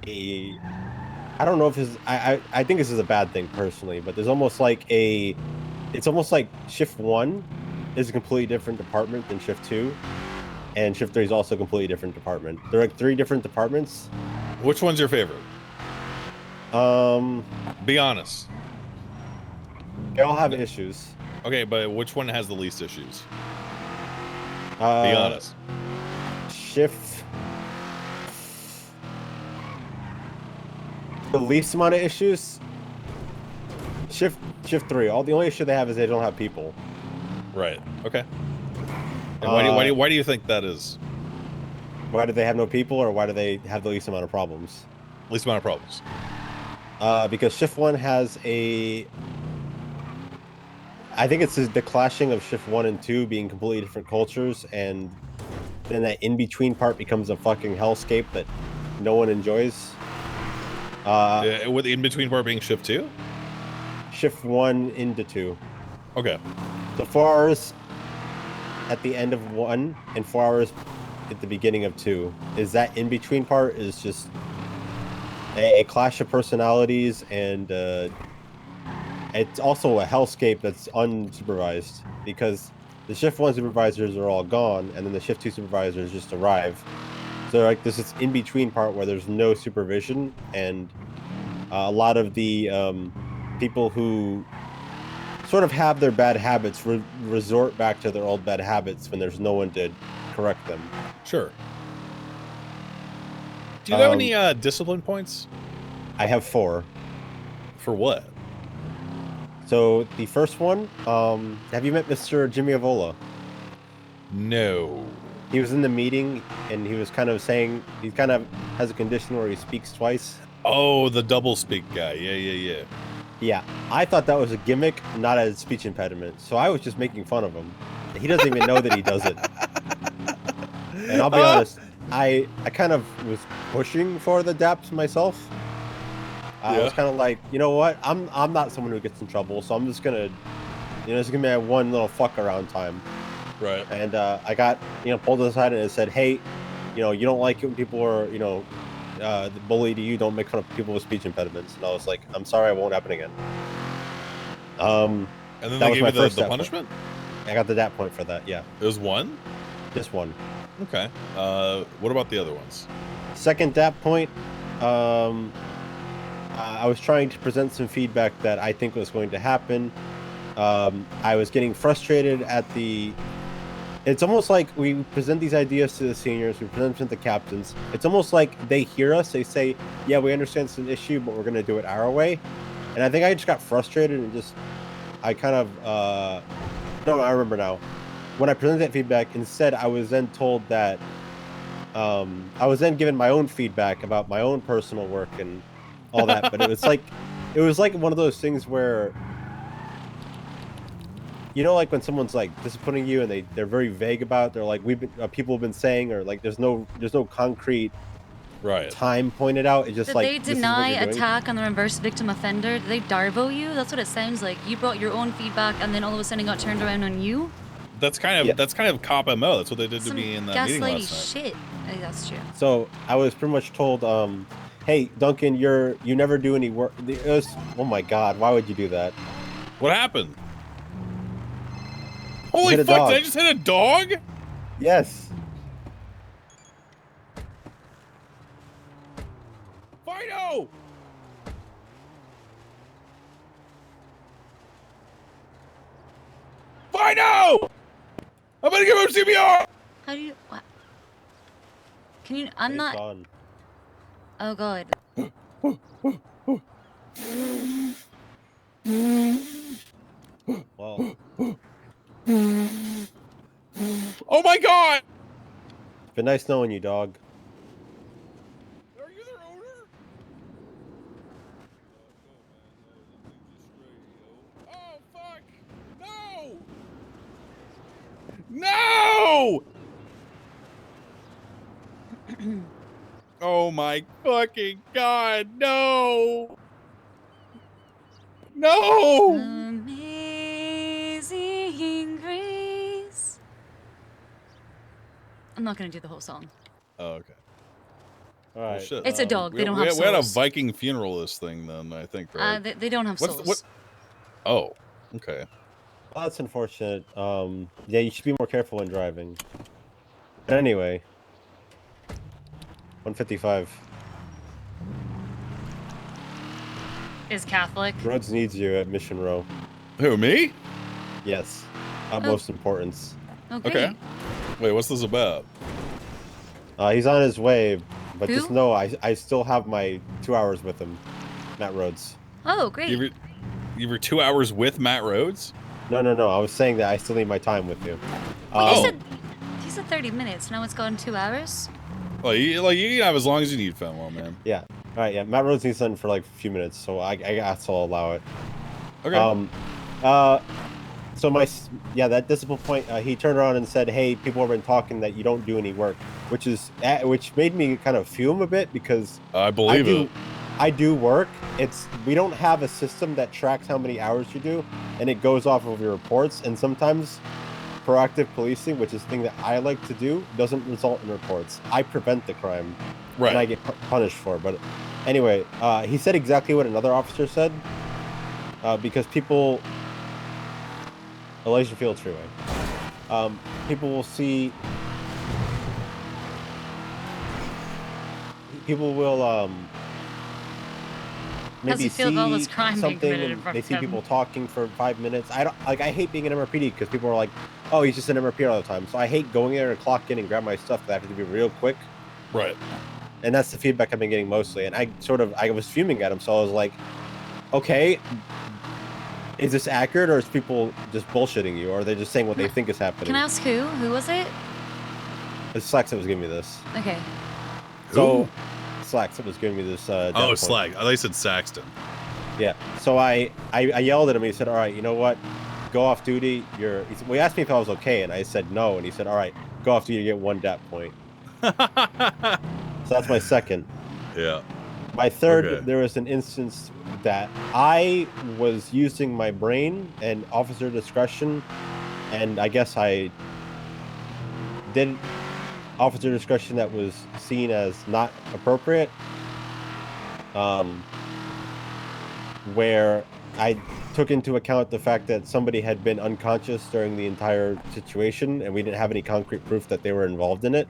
I don't know if this. I think this is a bad thing personally, but there's almost like it's almost like shift 1 is a completely different department than shift 2, and shift 3 is also a completely different department. They're like 3 different departments. Which one's your favorite? Be honest. They all have issues. Okay, but which one has the least issues? Be Be honest. Shift. The least amount of issues. Shift 3. The only issue they have is they don't have people. Right. Okay. And why do you think that is? Why do they have no people, or why do they have the least amount of problems? Least amount of problems. Because shift 1 has a. I think it's the clashing of shift 1 and 2 being completely different cultures, and then that in-between part becomes a fucking hellscape that no one enjoys. With the in-between part being shift 2? Shift 1 into 2. Okay. So 4 hours at the end of 1 and 4 hours at the beginning of 2. Is that in-between part is just a clash of personalities, and it's also a hellscape that's unsupervised because the shift 1 supervisors are all gone, and then the shift 2 supervisors just arrive. So like there's this in between part where there's no supervision, and a lot of the people who sort of have their bad habits resort back to their old bad habits when there's no one to correct them. Sure. Do you have any discipline points? I have 4. For what? So the first one, have you met Mr. Jimmy Avola? No. He was in the meeting and he was kind of saying he kind of has a condition where he speaks twice. Oh, the double speak guy. Yeah. Yeah, I thought that was a gimmick, not a speech impediment. So I was just making fun of him. He doesn't even know that he does it. And I'll be honest, I kind of was pushing for the daps myself. I was kind of like, you know what? I'm not someone who gets in trouble, so I'm just gonna, it's gonna be my one little fuck around time. Right. And I got, pulled aside and it said, hey, you don't like it when people are, bully to you, don't make fun of people with speech impediments. And I was like, I'm sorry, it won't happen again. And then they gave you the punishment? I got the DAP point for that, yeah. It was 1? Just 1. Okay. What about the other ones? Second DAP point, I was trying to present some feedback that I think was going to happen. I was getting frustrated at it's almost like we present these ideas to the seniors, we present them to the captains. It's almost like they hear us, they say, yeah, we understand it's an issue, but we're going to do it our way. And I think I just got frustrated and I kind of, no, I remember now. When I presented that feedback, instead, I was then told that, I was then given my own feedback about my own personal work and all that, but it was like one of those things where, like when someone's like disciplining you and they're very vague about it, they're like, people have been saying, or like there's no concrete time pointed out. It's just Did like, they deny attack on the reverse victim offender? Did they Darvo you? That's what it sounds like. You brought your own feedback and then all of a sudden it got turned around on you? That's kind of cop MO. That's what they did to me in that meeting last night. Shit. I think that's true. So I was pretty much told, hey, Duncan, you never do any work. Oh my God, why would you do that? What happened? Holy fuck, did I just hit a dog? Yes. Fido! Fido! I'm gonna give him CPR! How do you... What? Can you... I'm not... Gone. Oh God. Well. Oh my God! It's been nice knowing you, dog. Are you their owner? Oh fuck! No! No! Oh my fucking God, no! No! Amazing grace. I'm not gonna do the whole song. Oh, okay. All right. Well, shit. It's a dog. They don't have souls. We had a Viking funeral this thing then, I think, right? They don't have souls. Oh, okay. Well, that's unfortunate. Yeah, you should be more careful when driving. But anyway. 155. Is Catholic. Rhodes needs you at Mission Row. Who, me? Yes. Utmost importance. Okay. Wait, what's this about? He's on his way, but Who? just know I still have my 2 hours with him. Matt Rhodes. Oh, great. You were 2 hours with Matt Rhodes? No. I was saying that I still need my time with you. You said 30 minutes. Now it's gone 2 hours. Well, you can have as long as you need, Fenwell, man. Yeah. All right. Yeah. Matt Rhodes needs something for like a few minutes, so I guess I'll allow it. Okay. So that discipline point, he turned around and said, "Hey, people have been talking that you don't do any work," which made me kind of fume a bit because I believe it. I do work. We don't have a system that tracks how many hours you do, and it goes off of your reports. And sometimes proactive policing, which is the thing that I like to do, doesn't result in reports. I prevent the crime, right? And I get punished for it. But Anyway, he said exactly what another officer said. Because people, Elijah Fields Freeway. People will see. People will maybe see something and they see people talking for 5 minutes. I hate being an MRPD because people are like, oh, he's just an MRPD all the time. So I hate going there and clock in and grab my stuff because I have to be real quick. Right. And that's the feedback I've been getting mostly. And I was fuming at him, so I was like, okay, is this accurate or is people just bullshitting you, or are they just saying what they think is happening? Can I ask who? Who was it? It's Slacks that was giving me this. Okay. So Slacks that was giving me this. Oh, Slag. I thought you said Saxton. Yeah. So I yelled at him. He said, "All right, you know what? Go off duty. Well, he asked me if I was okay, and I said no. And he said, "All right, go off duty. You get 1 DAP point." So that's my second. Yeah. My third, there was an instance that I was using my brain and officer discretion, and I guess I did officer discretion that was seen as not appropriate, where I took into account the fact that somebody had been unconscious during the entire situation, and we didn't have any concrete proof that they were involved in it.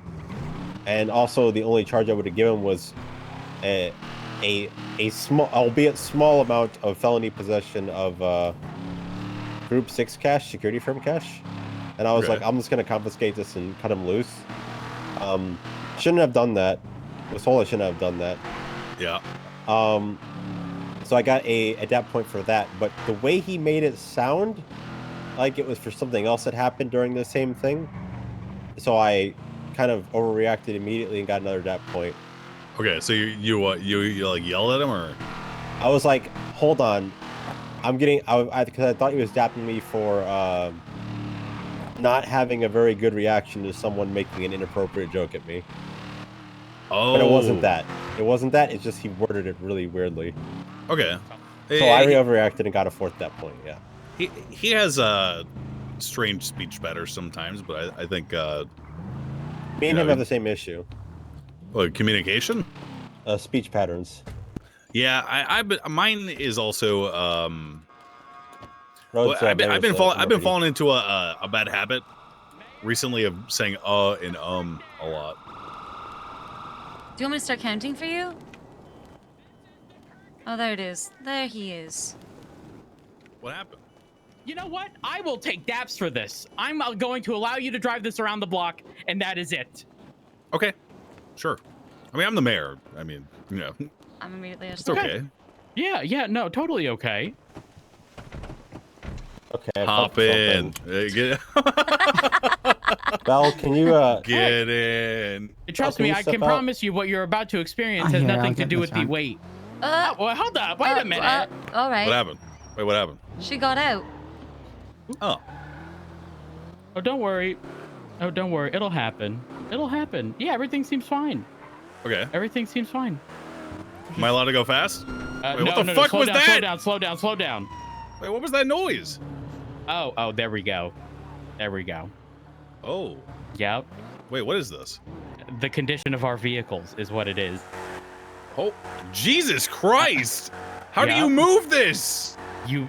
And also, the only charge I would have given was a small, albeit small, amount of felony possession of Group 6 cash, security firm cash. And I was like, I'm just going to confiscate this and cut him loose. Shouldn't have done that. I was told I shouldn't have done that. Yeah. So I got a DAP point for that. But the way he made it sound like it was for something else that happened during the same thing. So I kind of overreacted immediately and got another DAP point. Okay, so you like yelled at him, or? I was like, hold on, because I thought he was dapping me for not having a very good reaction to someone making an inappropriate joke at me. Oh. But it wasn't that. It wasn't that. It's just he worded it really weirdly. Okay. So I overreacted and got a 4th DAP point. Yeah. He has a strange speech patterns sometimes, but I think me and him have the same issue. What, communication? Speech patterns. Yeah, mine is also I've been falling into a bad habit recently of saying and a lot. Do you want me to start counting for you? Oh, there it is. There he is. What happened? You know what? I will take daps for this. I'm going to allow you to drive this around the block, and that is it. Okay. Sure. I mean, I'm the mayor. I mean, you know. I'm immediately It's okay. Yeah, no, totally okay. Okay. Hop in. Get Val, can you get in? Trust me, I can promise you what you're about to experience has nothing to do with the weight. Well, hold up. Wait a minute. All right. What happened? Wait, what happened? She got out. Oh. Oh, don't worry. Oh, don't worry. It'll happen. It'll happen. Yeah, everything seems fine. Okay. Everything seems fine. Am I allowed to go fast? Wait, no, what the fuck was that? Slow down. Wait, what was that noise? Oh, there we go. Oh. Yep. Wait, what is this? The condition of our vehicles is what it is. Oh, Jesus Christ! How do Yep. you move this? You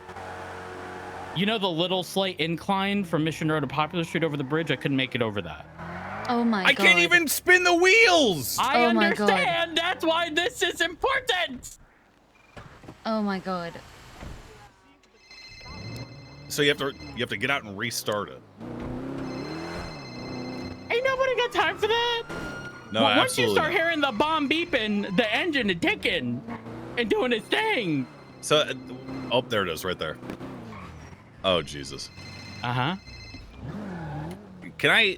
know the little slight incline from Mission Road to Popular Street over the bridge? I couldn't make it over that. Oh my god. I can't even spin the wheels! I Oh my God. understand. That's why this is important. Oh my god. So you have to get out and restart it. Ain't nobody got time for that. No, Once you absolutely start not. hearing the bomb beeping, the engine is ticking and doing its thing. So, oh, there it is, right there. Oh Jesus. Uh-huh. Can I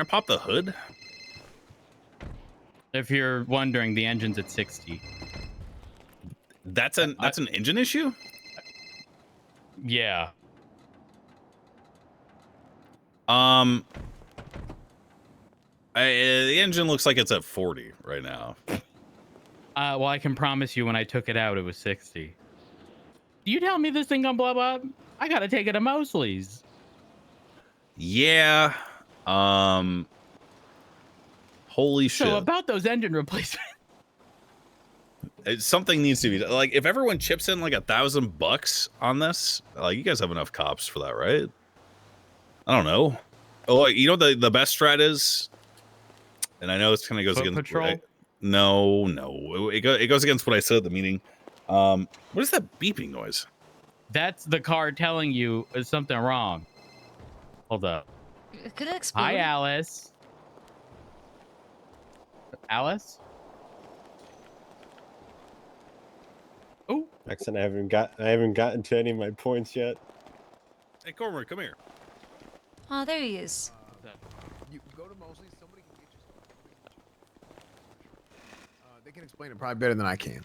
pop the hood? If you're wondering, the engine's at 60. That's an engine issue? Yeah. The engine looks like it's at 40 right now. Well, I can promise you when I took it out, it was 60. You tell me this thing gonna blow up? I gotta take it to Mosley's. Yeah. Holy shit. So about those engine replacements. Something needs to be like if everyone chips in like $1,000 on this, like you guys have enough cops for that, right? I don't know. Oh, you know what the best strat is, and I know this kind of goes Foot against. patrol? No, it goes against what I said at the meeting. What is that beeping noise? That's the car telling you there's something wrong. Hold up. Could it explode? Hi, Alice. Alice? Oh, Jackson, I haven't gotten to any of my points yet. Hey, Cormoran, come here. Oh, there he is. You go to Mosley's. Somebody can get you. They can explain it probably better than I can.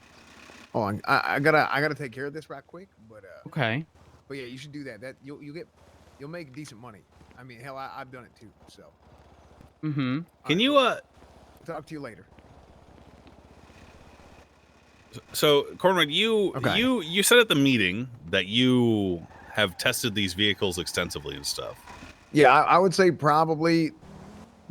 Hold on, I gotta take care of this right quick. But okay. But yeah, you should do that. You'll make decent money. I mean, hell, I've done it too. So. Mm-hmm. Can you talk to you later? So, Cormoran, you said at the meeting that you have tested these vehicles extensively and stuff. Yeah, I would say probably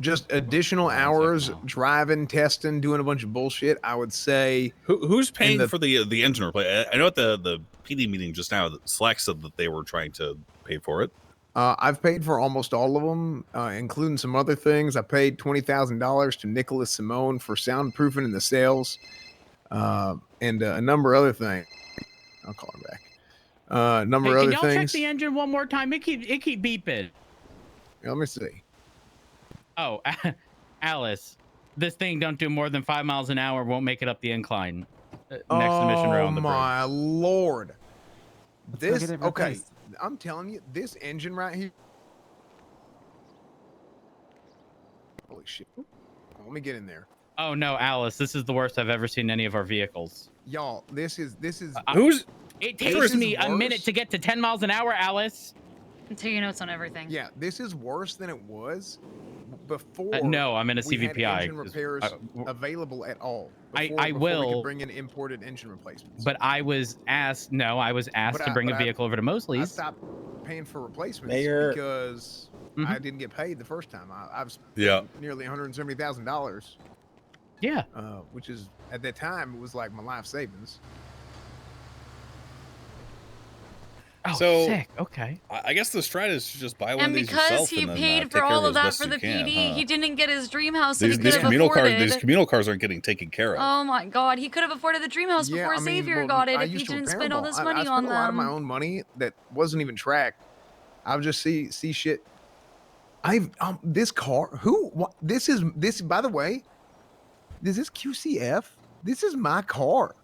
just additional hours driving, testing, doing a bunch of bullshit. I would say. Who's paying for the engine replacement? I know at the PD meeting just now, Slack said that they were trying to pay for it. I've paid for almost all of them, including some other things. I paid $20,000 to Nicholas Simone for soundproofing in the sales, and a number of other things. I'll call him back. A number of other can y'all check things. the engine one more time? It keep beeping. Let me see. Oh, Alice, this thing don't do more than 5 miles an hour. Won't make it up the incline next to Mission Row on the bridge. Oh my lord! Let's go get it Okay, replaced. I'm telling you, this engine right here. Holy shit! Let me get in there, Oh no, Alice, this is the worst I've ever seen any of our vehicles. y'all. This is. It takes me a minute to get to 10 miles an hour, Alice. Take your notes on everything. Yeah, this is worse than it was before. No, I'm in a we had CVPI, engine 'cause repairs available at all. I before we will- could bring in imported engine replacements. But I was asked to bring a vehicle over to I Mosley's. stopped paying for replacements Mayor. because I didn't get paid the first time. I've spent nearly $170,000. Yeah. Which is at that time it was like my life savings. Oh, So, sick. Okay. I guess the strat is to just buy one And of these because yourself he and then, paid take for care all of of as that best for you the can, PD, huh? he didn't get his dream house that These he could have communal afforded. these communal cars aren't getting taken care of. Oh my god, he could have afforded the dream house Yeah, before I mean, Xavier well, got it I if he used to didn't repair spend all them this I money spent on a lot of my them. own money that wasn't even tracked. I would just see shit. I've this car. This by the way. Is this QCF? This is my car.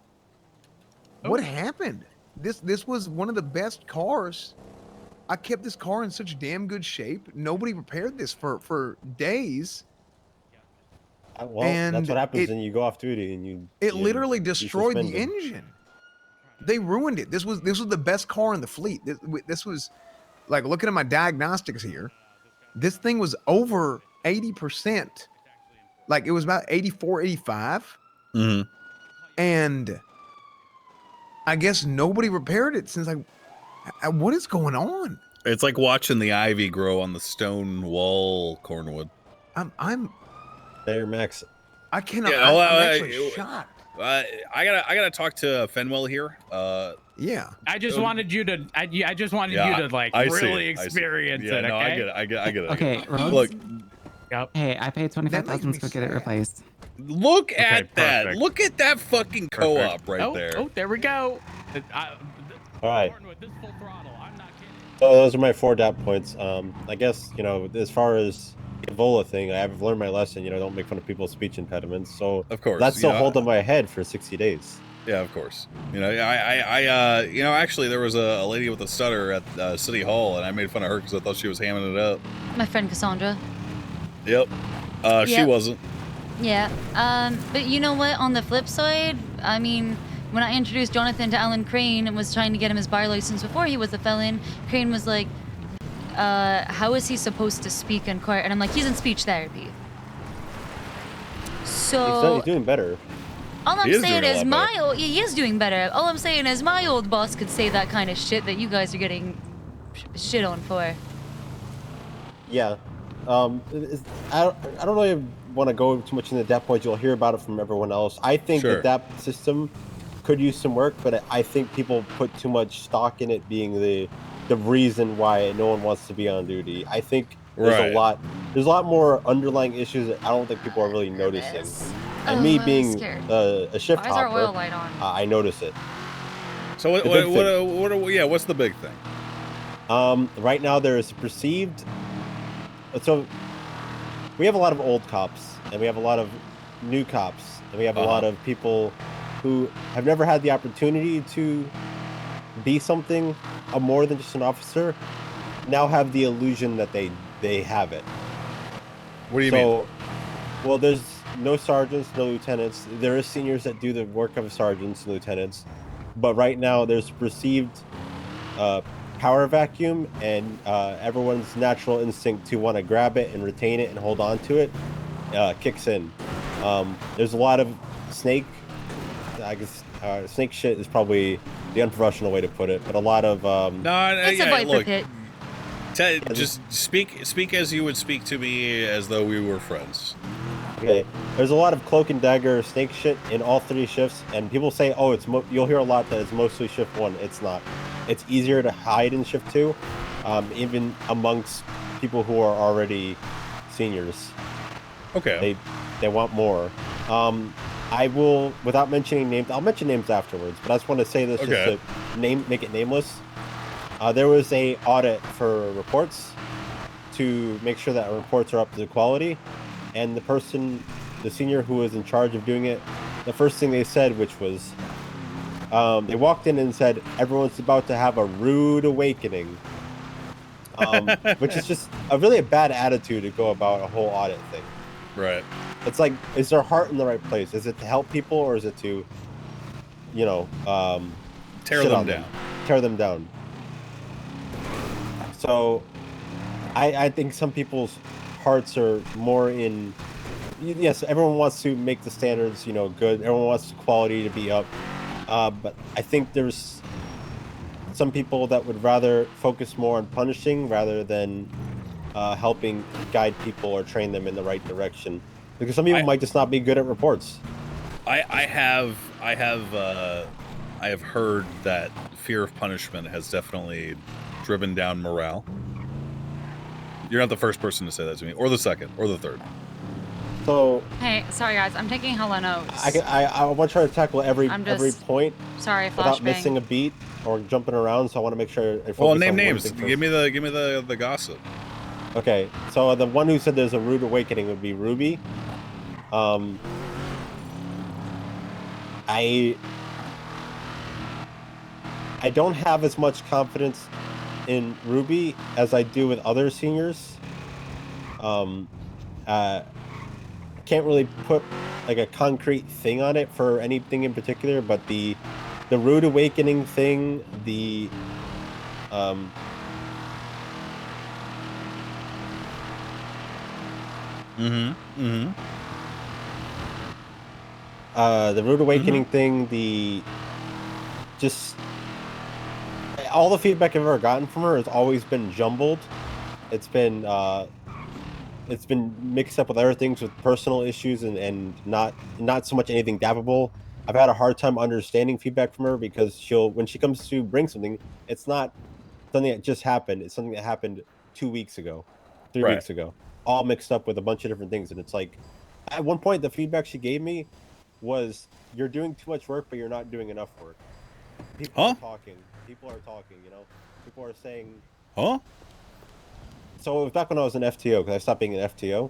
What happened? This was one of the best cars. I kept this car in such damn good shape. Nobody repaired this for days. Well, that's what happens when you go off duty and you. It you- literally you destroyed the suspend them. engine. They ruined it. This was the best car in the fleet. This was like looking at my diagnostics here. This thing was over 80%. Like it was about 84, 85. Mm-hmm. And I guess nobody repaired it since what is going on? It's like watching the ivy grow on the stone wall, Cornwood. I'm there, Max. I cannot. Yeah, I'm actually shocked. I gotta talk to Fenwell here. Yeah. I just wanted you to. I just wanted you to like I see really it, I see it. experience Yeah, it. no, Okay. I get it. Okay, Rhodes? Look, Hey, I paid 25,000 to go get it replaced. look at that. perfect. Look at that fucking co-op right oh, there. Oh, there we go. All right. So those are my 4 DAP points. I guess as far as the Evola thing, I've learned my lesson. Don't make fun of people's speech impediments. So Of course, that's still you know, hold in my head for 60 days. Yeah, of course. Actually, there was a lady with a stutter at City Hall, and I made fun of her because I thought she was hamming it up. My friend Cassandra. Yep. She Yep. wasn't. Yeah. But you know what? On the flip side, I mean, when I introduced Jonathan to Alan Crane and was trying to get him his bar license before he was a felon, Crane was like, how is he supposed to speak in court? And I'm like, he's in speech therapy. So He's doing better. all I'm saying is he is doing better. All I'm saying is my old boss could say that kind of shit that you guys are getting shit on for. Yeah. I don't really want to go too much into DAP points. You'll hear about it from everyone else. I think Sure. the DAP system could use some work, but I think people put too much stock in it being the reason why no one wants to be on duty. I think there's a lot more underlying issues that I don't think people are really noticing. And me being a shift Why is our hopper, oil light on? I notice it. So what's the big thing? Right now there is perceived. So we have a lot of old cops, and we have a lot of new cops, and we have a lot of people who have never had the opportunity to be something more than just an officer. Now have the illusion that they have it. What do you mean? Well, there's no sergeants, no lieutenants. There is seniors that do the work of sergeants and lieutenants, but right now there's perceived power vacuum, and everyone's natural instinct to want to grab it and retain it and hold on to it kicks in. There's a lot of snake shit is probably the unprofessional way to put it, but a lot of It's a viper look, pit. just speak as you would speak to me as though we were friends. Okay, there's a lot of cloak and dagger snake shit in all 3 shifts, and people say, oh, you'll hear a lot that it's mostly shift 1. It's not. It's easier to hide in shift 2, even amongst people who are already seniors. Okay. They want more. I will, without mentioning names, I'll mention names afterwards, but I just want to say this just to make it nameless. There was a audit for reports to make sure that our reports are up to quality, and the senior who was in charge of doing it, the first thing they said, which was, they walked in and said, everyone's about to have a rude awakening, which is just really a bad attitude to go about a whole audit thing. Right. It's like, is their heart in the right place? Is it to help people, or is it to, tear them down? Tear them down. So, I think some people's hearts are more in. Yes, everyone wants to make the standards, good. Everyone wants the quality to be up. But I think there's some people that would rather focus more on punishing rather than helping guide people or train them in the right direction. Because some people might just not be good at reports. I have heard that fear of punishment has definitely driven down morale. You're not the first person to say that to me, or the second, or the third. So Hey, sorry guys, I'm taking hella notes. I want to try to tackle every point. Sorry, without flashbang. missing a beat or jumping around. So I want to make sure. Well, name names. Give me the gossip. Okay, so the one who said there's a rude awakening would be Ruby. I don't have as much confidence in Ruby as I do with other seniors. Can't really put like a concrete thing on it for anything in particular, but the rude awakening thing, the rude awakening thing, all the feedback I've ever gotten from her has always been jumbled. It's been mixed up with other things, with personal issues and not so much anything dabbable. I've had a hard time understanding feedback from her because when she comes to bring something, it's not something that just happened. It's something that happened 2 weeks ago, 3 weeks ago, all mixed up with a bunch of different things. And it's like, at one point, the feedback she gave me was, you're doing too much work, but you're not doing enough work. People are talking. People are saying, huh? So it was back when I was an FTO, because I stopped being an FTO.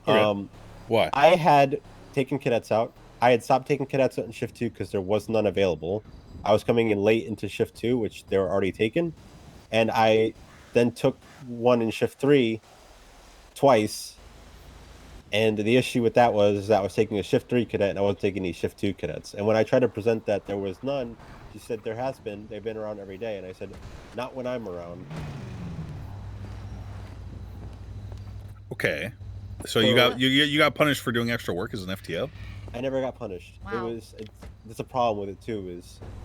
Okay. Why? I had taken cadets out. I had stopped taking cadets out in shift 2 because there was none available. I was coming in late into shift 2, which they were already taken. And I then took one in shift 3 twice. And the issue with that was that I was taking a shift 3 cadet and I wasn't taking any shift 2 cadets. And when I tried to present that there was none, she said there has been. They've been around every day. And I said, not when I'm around. Okay. So you got punished for doing extra work as an FTO? I never got punished. Wow. There's a problem with it too.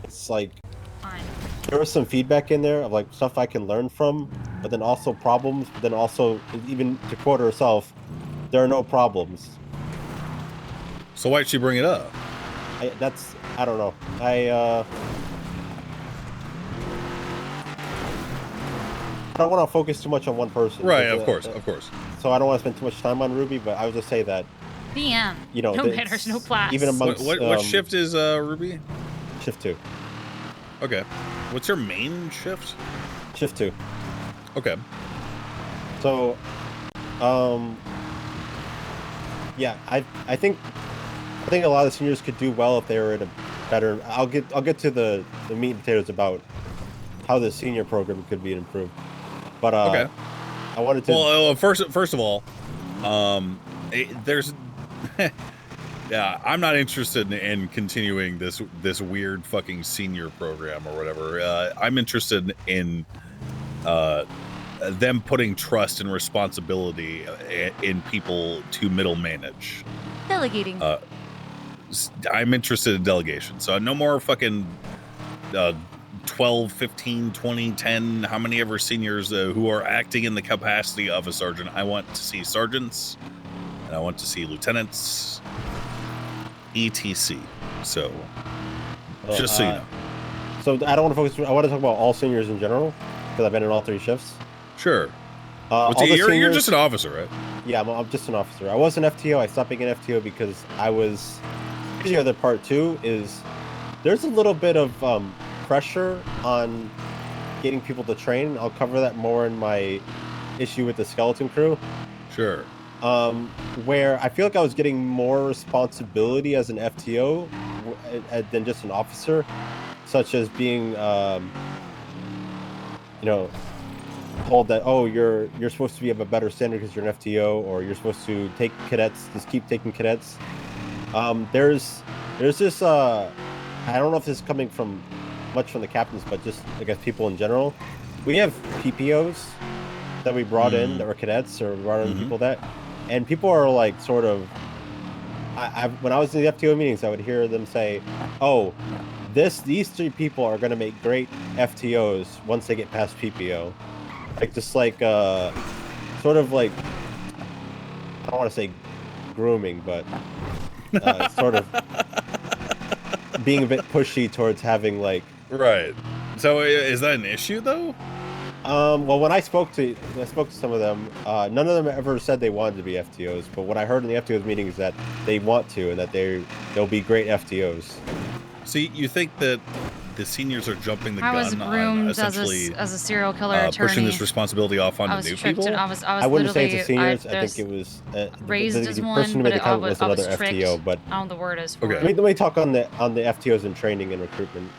It's like there was some feedback in there of like stuff I can learn from, but then also problems. But then also, even to quote herself, there are no problems. So why'd she bring it up? I don't know. I don't want to focus too much on one person. Right, of course. So I don't want to spend too much time on Ruby, but I would just say that, BM. you know, No it's- manners, no class. even amongst What shift is Ruby? Shift 2. Okay. What's your main shift? Shift 2. Okay. So, yeah, I think a lot of the seniors could do well if they were in a better. I'll get to the meat and potatoes about how the senior program could be improved. But okay. I wanted to. Well, first of all, there's. Yeah, I'm not interested in continuing this weird fucking senior program or whatever. I'm interested in them putting trust and responsibility in people to middle manage. Delegating. I'm interested in delegation. So no more fucking 12, 15, 20, 10, how many ever seniors who are acting in the capacity of a sergeant. I want to see sergeants, and I want to see lieutenants, etc. So, just so you know. So I don't want to focus. I want to talk about all seniors in general because I've been in all 3 shifts. Sure. All the you're just seniors- an officer, right? Yeah, I'm just an officer. I was an FTO. I stopped being an FTO because I was. Here's the other part too: is there's a little bit of pressure on getting people to train. I'll cover that more in my issue with the skeleton crew. Sure. Where I feel like I was getting more responsibility as an FTO than just an officer, such as being, told that, oh, you're supposed to be of a better standard because you're an FTO, or you're supposed to take cadets, just keep taking cadets. There's this, I don't know if this is coming from much from the captains, but just, I guess, people in general. We have PPOs that we brought in that were cadets, or brought in people that, and people are like sort of, when I was in the FTO meetings, I would hear them say, oh, these 3 people are going to make great FTOs once they get past PPO. Like, just like, sort of like, I don't want to say grooming, but sort of being a bit pushy towards having like. Right. So is that an issue though? Well, when I spoke to some of them, none of them ever said they wanted to be FTOs. But what I heard in the FTOs meeting is that they want to, and that they'll be great FTOs. So you think that the seniors are jumping the I was gun on groomed essentially as a serial killer attorney. pushing this responsibility off I onto was new tricked, people? and I was I wouldn't say it's the literally- seniors. I think it was raised the as person one, who made but the comment was I was another tricked. FTO. But I don't know the word is for okay. it. Let me talk on the FTOs and training and recruitment.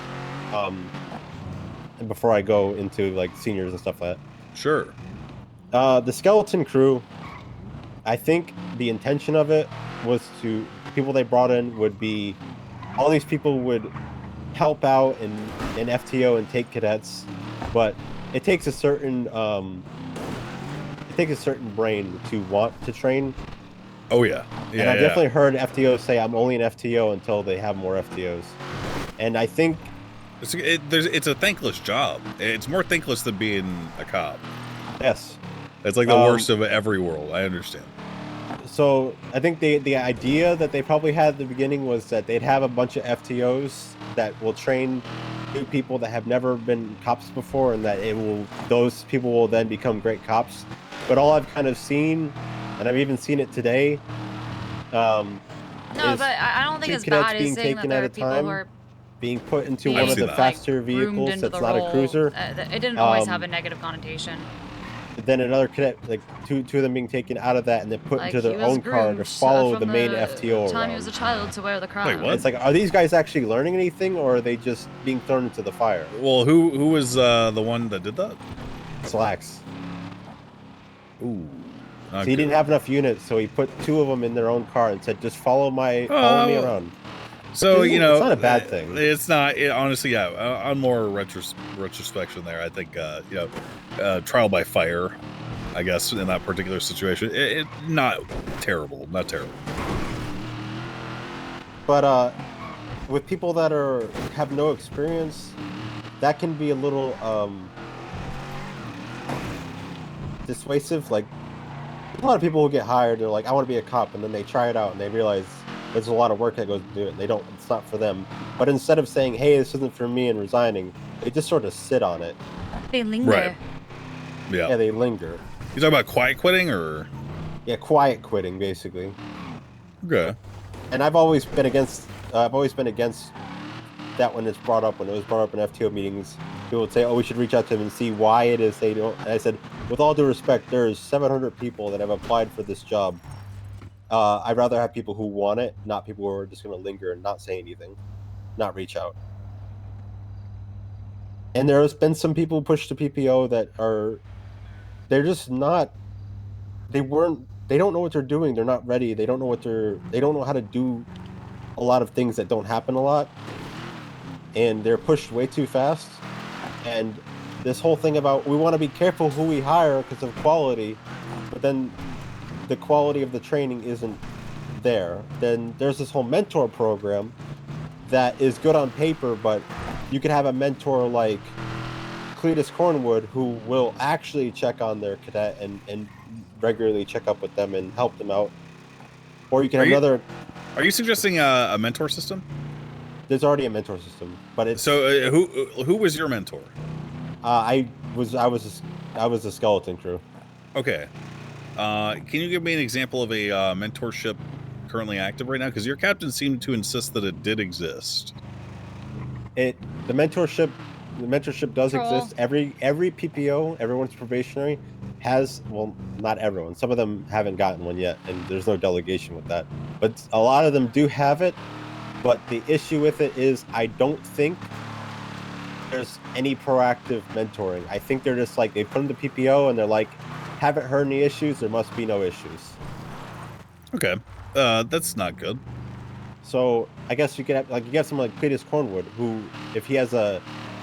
And before I go into like seniors and stuff like that. Sure. The skeleton crew, I think the intention of it was to people they brought in would be all these people would help out in FTO and take cadets, but it takes a certain brain to want to train. Oh yeah, yeah. And I've definitely heard FTOs say I'm only an FTO until they have more FTOs, and I think it's a thankless job. It's more thankless than being a cop. Yes. It's like the worst of every world. I understand. So I think the idea that they probably had at the beginning was that they'd have a bunch of FTOs that will train new people that have never been cops before, and that those people will then become great cops. But all I've kind of seen, and I've even seen it today. No, but I don't think it's bad. It's saying that there are people who are being put into being, one of the like, faster groomed vehicles into that's the not role. a cruiser. It didn't always have a negative connotation. Then another cadet, like two of them being taken out of that and then put Like, into he their was own car to groomed, follow from the main FTO time around. he was a child to wear the crown. It's like, are these guys actually learning anything, or are they just being thrown into the fire? Well, who was the one that did that? Slacks. Ooh. So he didn't have enough units, so he put 2 of them in their own car and said, "Just follow me around." So It's not a bad thing. It's not. Honestly, yeah. On more retrospection, there, I think trial by fire, I guess, in that particular situation, it not terrible, not terrible. But with people that have no experience, that can be a little dissuasive. Like a lot of people who get hired, they're like, "I want to be a cop," and then they try it out and they realize There's a lot of work that goes into it. It's not for them. But instead of saying, hey, this isn't for me and resigning, they just sort of sit on it. They linger. Right. Yeah. Yeah, they linger. You talking about quiet quitting or? Yeah, quiet quitting, basically. Okay. And I've always been against that when it's brought up. When it was brought up in FTO meetings, people would say, oh, we should reach out to them and see why it is they don't. And I said, with all due respect, there's 700 people that have applied for this job. I'd rather have people who want it, not people who are just going to linger and not say anything, not reach out. And there's been some people who push to PPO that they're just not, they don't know what they're doing. They're not ready. They don't know how to do a lot of things that don't happen a lot. And they're pushed way too fast. And this whole thing about, we want to be careful who we hire because of quality, but then the quality of the training isn't there. Then there's this whole mentor program that is good on paper, but you could have a mentor like Cletus Cornwood who will actually check on their cadet and regularly check up with them and help them out. Or you can have another. Are you suggesting a mentor system? There's already a mentor system, but it's so. Who was your mentor? I was a skeleton crew. Okay. Can you give me an example of a mentorship currently active right now? Because your captain seemed to insist that it did exist. The mentorship does exist. Every PPO, everyone's probationary, has, well, not everyone. Some of them haven't gotten one yet, and there's no delegation with that. But a lot of them do have it. But the issue with it is, I don't think there's any proactive mentoring. I think they're just like, they put them to PPO and they're like, haven't heard any issues, there must be no issues. Okay. That's not good. So I guess you could have, like, you got someone like Cletus Cornwood, who, if he has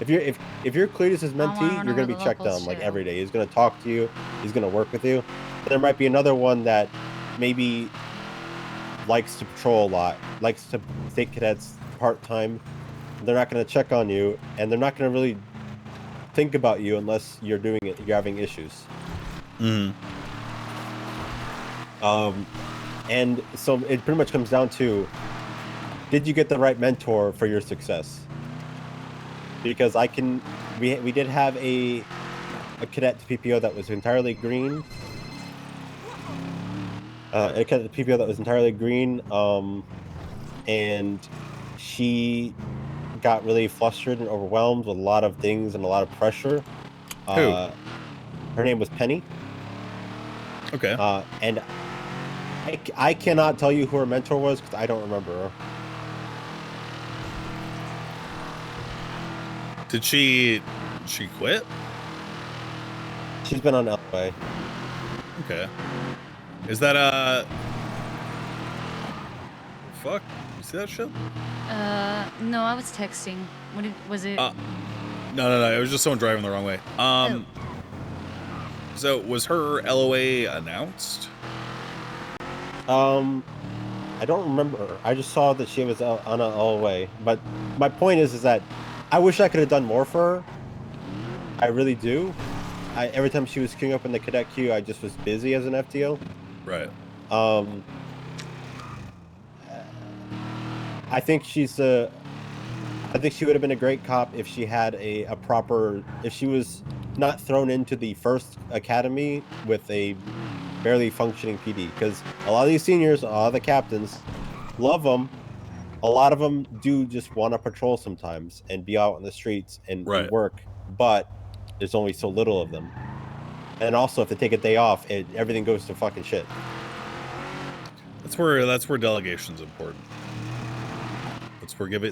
if you're Cletus's mentee, you're gonna be checked on like every day. He's gonna talk to you, he's gonna work with you. There might be another one that maybe likes to patrol a lot, likes to take cadets part-time. They're not gonna check on you, and they're not gonna really think about you unless you're doing it, you're having issues. Mm-hmm. And so it pretty much comes down to, did you get the right mentor for your success? Because we did have a cadet to PPO that was entirely green. A cadet to PPO that was entirely green, and she got really flustered and overwhelmed with a lot of things and a lot of pressure. Who? Her name was Penny. Okay. And I cannot tell you who her mentor was because I don't remember her. Did she quit? She's been on LA. Okay. Is that fuck? You see that shit? No, I was texting. Was it? No. It was just someone driving the wrong way. So was her LOA announced? I don't remember. I just saw that she was on a LOA. But my point is that I wish I could have done more for her. I really do. Every time she was queuing up in the cadet queue, I just was busy as an FTO. Right. I think she would have been a great cop if she had a proper, if she was not thrown into the first academy with a barely functioning PD, because a lot of these seniors, a lot of the captains, love them. A lot of them do just want to patrol sometimes and be out on the streets and work, but there's only so little of them. And also, if they take a day off, everything goes to fucking shit. That's where delegation's important.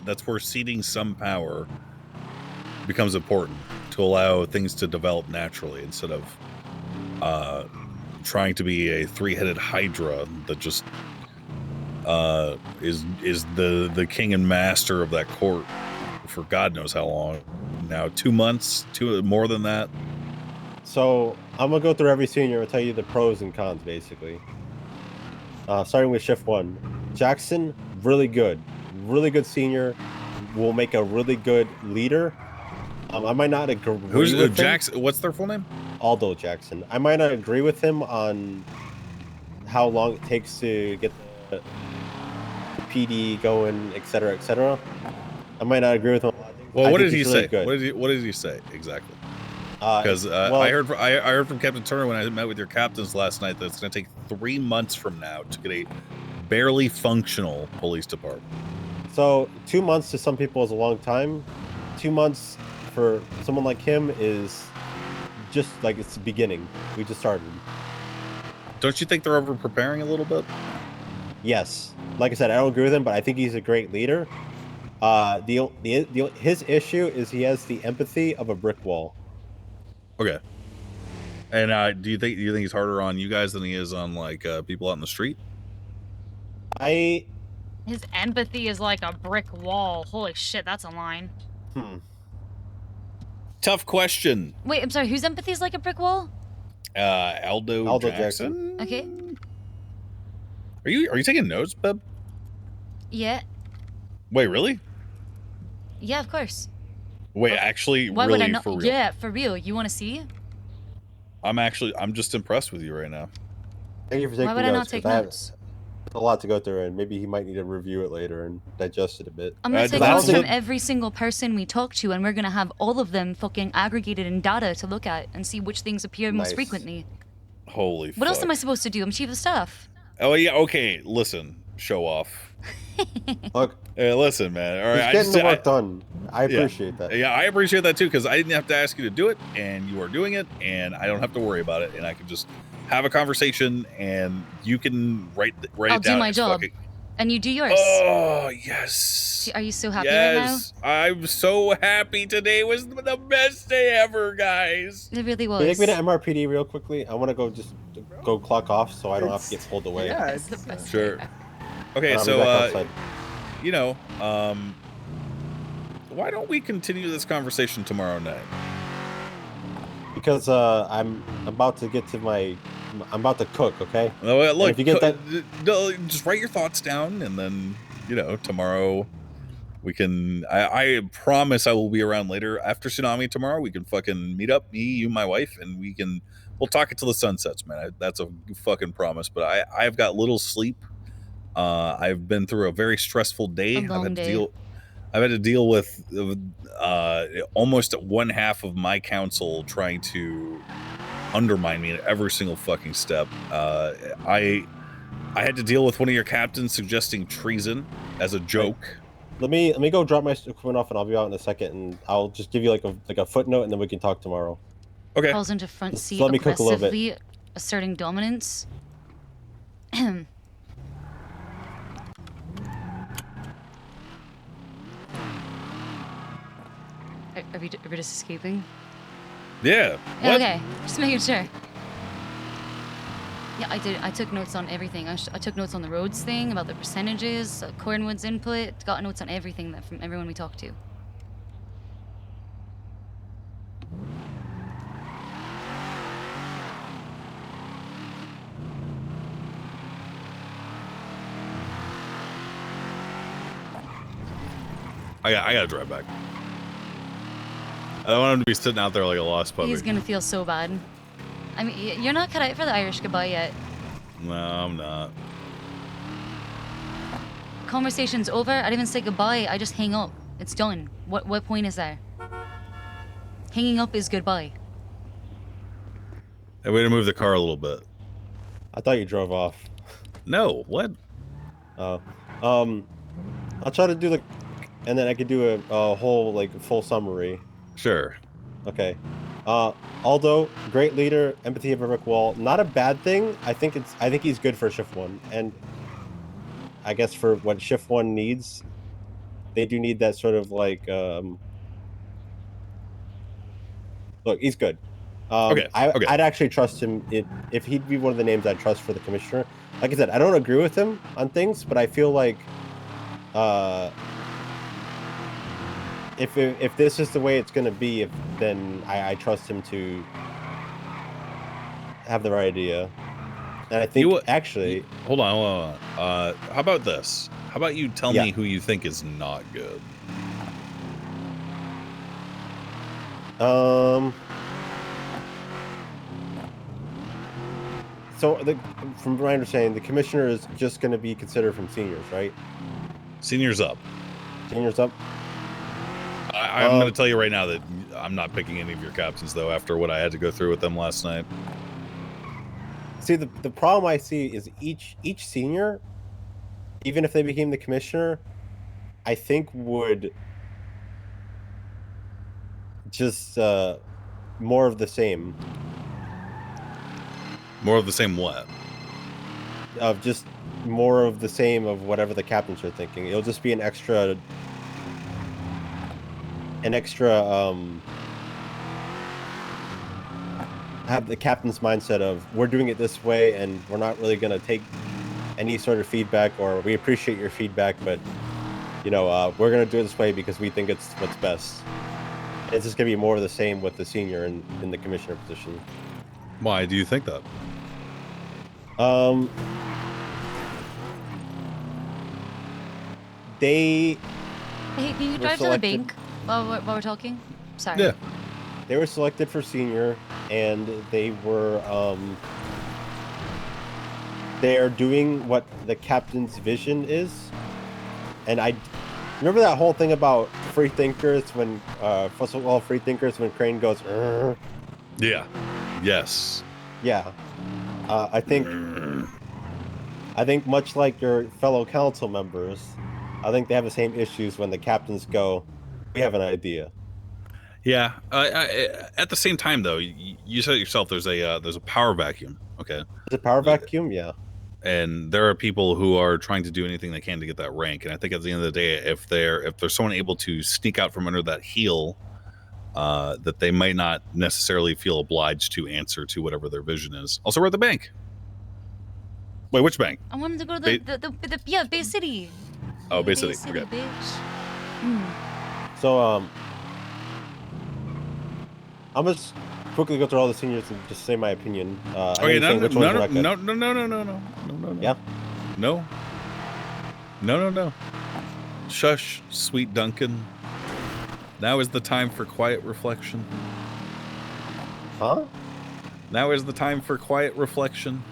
That's where ceding some power becomes important to allow things to develop naturally instead of trying to be a three-headed hydra that just is the king and master of that court for God knows how long now. 2 months, more than that. So I'm gonna go through every senior and tell you the pros and cons, basically. Starting with shift 1, Jackson, really good senior, will make a really good leader. I might not agree. Who's Jackson? What's their full name? Aldo Jackson. I might not agree with him on how long it takes to get the PD going, etc., etc. I might not agree with him. Well, I what think did he he's really say? good. What did he say exactly? Because well- I heard from Captain Turner when I met with your captains last night that it's going to take 3 months from now to get a barely functional police department. So 2 months to some people is a long time. 2 months for someone like him is just like it's the beginning. We just started. Don't you think they're over preparing a little bit? Yes. Like I said, I don't agree with him, but I think he's a great leader. His issue is he has the empathy of a brick wall. Okay. And do you think he's harder on you guys than he is on like people out in the street? His empathy is like a brick wall. Holy shit, that's a line. Tough question. Wait, I'm sorry. Whose empathy is like a brick wall? Aldo Jackson. Okay. Are you taking notes, Beb? Yeah. Wait, really? Yeah, of course. Wait, actually, Why would I really, not? for real? Yeah, for real. You want to see? I'm just impressed with you right now. Thank you for Why taking would I not notes. take 'cause I have notes? a lot to go through, and maybe he might need to review it later and digest it a bit. I'm gonna take notes from every single person we talk to, and we're gonna have all of them fucking aggregated in data to look at and see which things appear most Nice. frequently. Holy What else fuck. am I supposed to do? I'm chief of staff. Oh yeah, okay. Listen, show off. Look, hey, listen, man. All right, he's getting the work done. I yeah. appreciate that. Yeah, I appreciate that too, because I didn't have to ask you to do it, and you are doing it, and I don't have to worry about it, and I can just have a conversation, and you can write I'll it down. do my as job, fucking- and you do yours. Oh yes. Are you so happy right now? Yes, I'm so happy. Today was the best day ever, guys. It really was. Can you take me to MRPD real quickly? I want to go clock off so I don't have to get pulled away. Yeah, it's the best. Sure. Okay, I'll be so back outside. you know, why don't we continue this conversation tomorrow night? Because I'm about to get to I'm about to cook, okay? Oh, And look, if you get that, just write your thoughts down, and then tomorrow we can. I promise I will be around later after tsunami tomorrow. We can fucking meet up, me, you, my wife, and we'll talk until the sun sets, man. That's a fucking promise. But I've got little sleep. I've been through a very stressful day. I've had to deal with almost one half of my council trying to undermine me at every single fucking step. I had to deal with one of your captains suggesting treason as a joke. let me go drop my equipment off, and I'll be out in a second, and I'll just give you like a footnote, and then we can talk tomorrow. Okay. Falls into front Just seat let me cook a little bit. aggressively, asserting dominance. Are we just escaping? Yeah. Yeah, okay, just making sure. Yeah, I did. I took notes on everything. I took notes on the roads thing, about the percentages, Cornwood's input. Got notes on everything from everyone we talked to. I gotta drive back. I don't want him to be sitting out there like a lost puppy. He's gonna feel so bad. I mean, you're not cut out for the Irish goodbye yet. No, I'm not. Conversation's over. I didn't even say goodbye. I just hang up. It's done. What point is there? Hanging up is goodbye. Hey, way to move the car a little bit. I thought you drove off. No, what? Oh, I'll try to do and then I could do a whole full summary. Sure. Okay. Aldo, great leader, empathy of a brick wall. Not a bad thing. I think he's good for shift 1, and I guess for what shift 1 needs, they do need that sort of look, he's good. Okay. I'd actually trust him if he'd be one of the names I'd trust for the commissioner. Like I said, I don't agree with him on things, but I feel like if this is the way it's going to be, then I trust him to have the right idea. And I think actually, hold on. How about this? How about you tell me who you think is not good? So from my understanding, the commissioner is just going to be considered from seniors, right? Seniors up. Seniors up. I'm going to tell you right now that I'm not picking any of your captains, though, after what I had to go through with them last night. See, the problem I see is each senior, even if they became the commissioner, I think would just more of the same. More of the same what? Of just more of the same of whatever the captains are thinking. It'll just be an extra have the captain's mindset of we're doing it this way and we're not really going to take any sort of feedback, or we appreciate your feedback, but you know, we're going to do it this way because we think it's what's best. It's just going to be more of the same with the senior in the commissioner position. Why do you think that? Hey, can you drive to the bank while we're talking? Sorry. Yeah. They were selected for senior, and they were they are doing what the captain's vision is. And I remember that whole thing about free thinkers when first of all, free thinkers when Crane goes Yeah. Yes. Yeah. I think much like your fellow council members, I think they have the same issues when the captains go, we have an idea. Yeah. At the same time, though, you said it yourself. There's a power vacuum. Okay. There's a power vacuum. Yeah. And there are people who are trying to do anything they can to get that rank. And I think at the end of the day, if there's someone able to sneak out from under that heel, that they might not necessarily feel obliged to answer to whatever their vision is. Also, we're at the bank. Wait, which bank? I wanted to go to the Bay City. Oh, Bay City. City, Okay. bitch. So I'm just quickly go through all the seniors and just say my opinion. Okay, no. Yeah. No. Shush, sweet Duncan. Now is the time for quiet reflection. Huh? Now is the time for quiet reflection.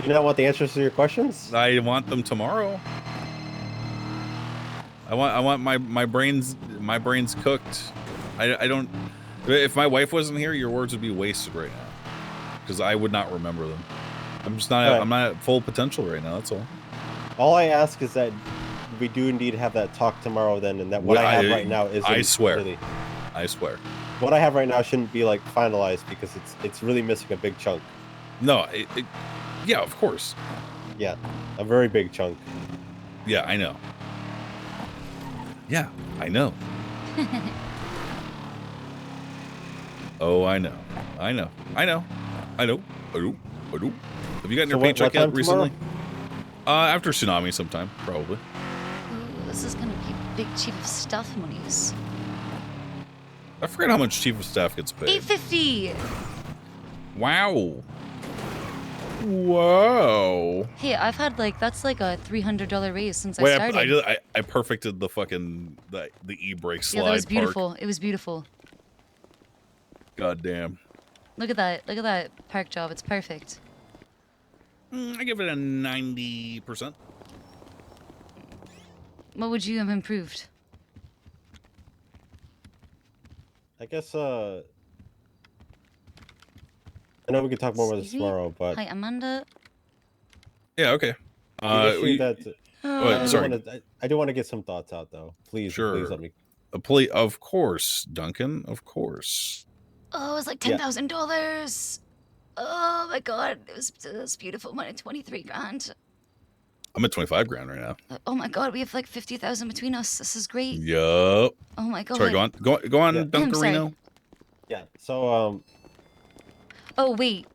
You not want the answers to your questions? I want them tomorrow. I want my brains cooked. I don't. If my wife wasn't here, your words would be wasted right now, because I would not remember them. I'm just not. Right. I'm not at full potential right now. That's all. All I ask is that we do indeed have that talk tomorrow. Then, and that what I have right now is. I swear. Really, I swear. What I have right now shouldn't be like finalized because it's really missing a big chunk. No. Yeah, of course. Yeah, a very big chunk. Yeah, I know. Yeah, I know. Oh, I know. Have you gotten your paycheck yet recently? After Tsunami sometime, probably. Ooh, this is gonna be big chief of staff monies. I forget how much chief of staff gets paid. $850. Wow. Whoa. Hey, I've had that's like a $300 raise since I started. I perfected the fucking the e-brake slide. Yeah, that was park. beautiful. It was beautiful. God damn. Look at that. Look at that park job. It's perfect. I give it a 90%. What would you have improved? I guess I know we can talk more about this tomorrow, but Hi, Amanda. Yeah, okay. Sorry. I do want to get some thoughts out though. Please let me. Of course, Duncan. Of course. Oh, it was like $10,000. Oh my god, it was beautiful money. 23 grand. I'm at 25 grand right now. Oh my god, we have like 50,000 between us. This is great. Yup. Oh my god. Sorry, go on, Yeah. Dunkarino. Yeah. So Oh wait.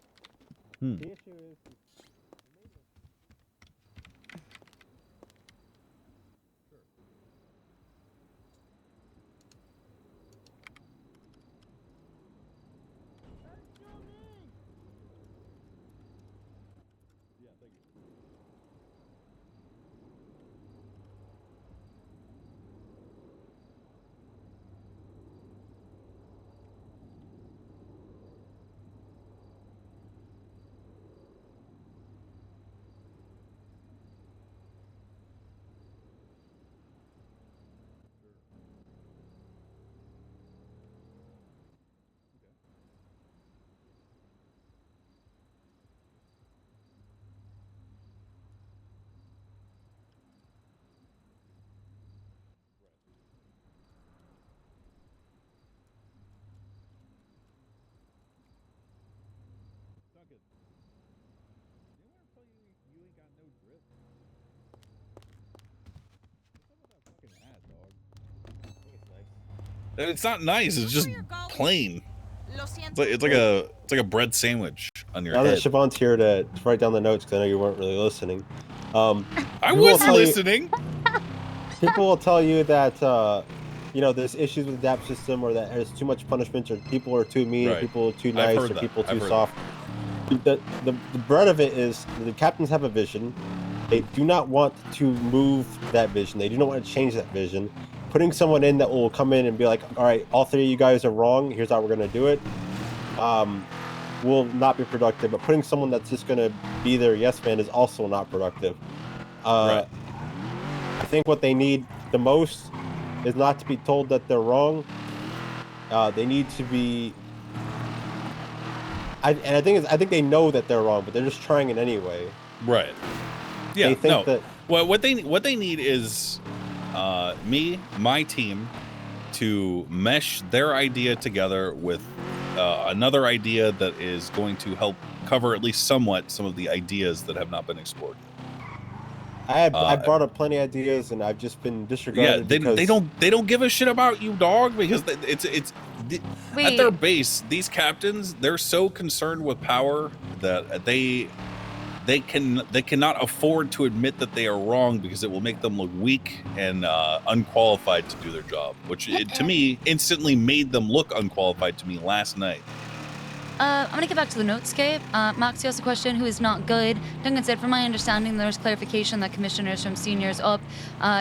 It's not nice. It's just plain. It's like a bread sandwich on your Now head. that Siobhan's here to write down the notes, because I know you weren't really listening. I was listening. People will tell you that you know, there's issues with the DAP system, or that there's too much punishment, or people are too mean, or Right. people are too I've nice, heard or that. people I've too heard soft. The bread of it is the captains have a vision. They do not want to move that vision. They do not want to change that vision. Putting someone in that will come in and be like, all right, all three of you guys are wrong. Here's how we're going to do it. Will not be productive. But putting someone that's just going to be their yes man is also not productive. Right. I think what they need the most is not to be told that they're wrong. They need to be. I think they know that they're wrong, but they're just trying it anyway. Right. Yeah. They think No. that. Well, what they need is my team, to mesh their idea together with another idea that is going to help cover at least somewhat some of the ideas that have not been explored. I brought up plenty of ideas, and I've just been disregarded. Yeah, they don't give a shit about you, dog, because at their base, these captains, they're so concerned with power that they cannot afford to admit that they are wrong, because it will make them look weak and unqualified to do their job, which to me instantly made them look unqualified to me last night. I'm gonna get back to the notescape. Maxi asked a question, who is not good. Duncan said, from my understanding, there was clarification that commissioners from seniors up.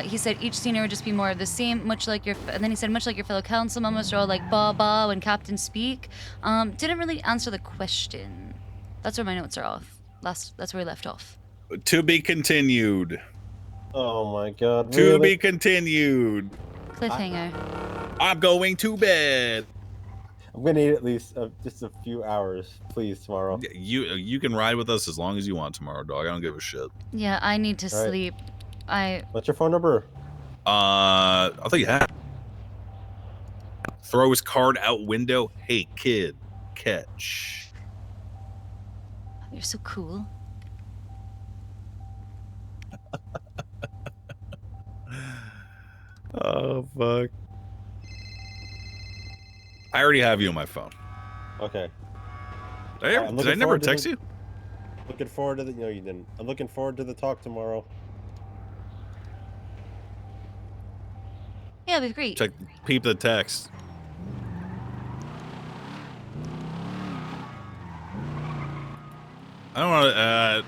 He said each senior would just be more of the same, much like your. And then he said, much like your fellow council members are all like ba ba when captains speak. Didn't really answer the question. That's where my notes are off. That's where we left off. To be continued. Oh my god. To really? be continued. Cliffhanger. I'm going to bed. I'm gonna need at least just a few hours, please, tomorrow. You can ride with us as long as you want tomorrow, dog. I don't give a shit. Yeah, I need to All right. sleep. What's your phone number? I think you have. Throw his card out window. Hey, kid, catch. You're so cool. Oh fuck. I already have you on my phone. Okay. Did I never text you? Looking forward to the. No, you didn't. I'm looking forward to the talk tomorrow. Yeah, it'd be great. Check, peep the text. I don't want to.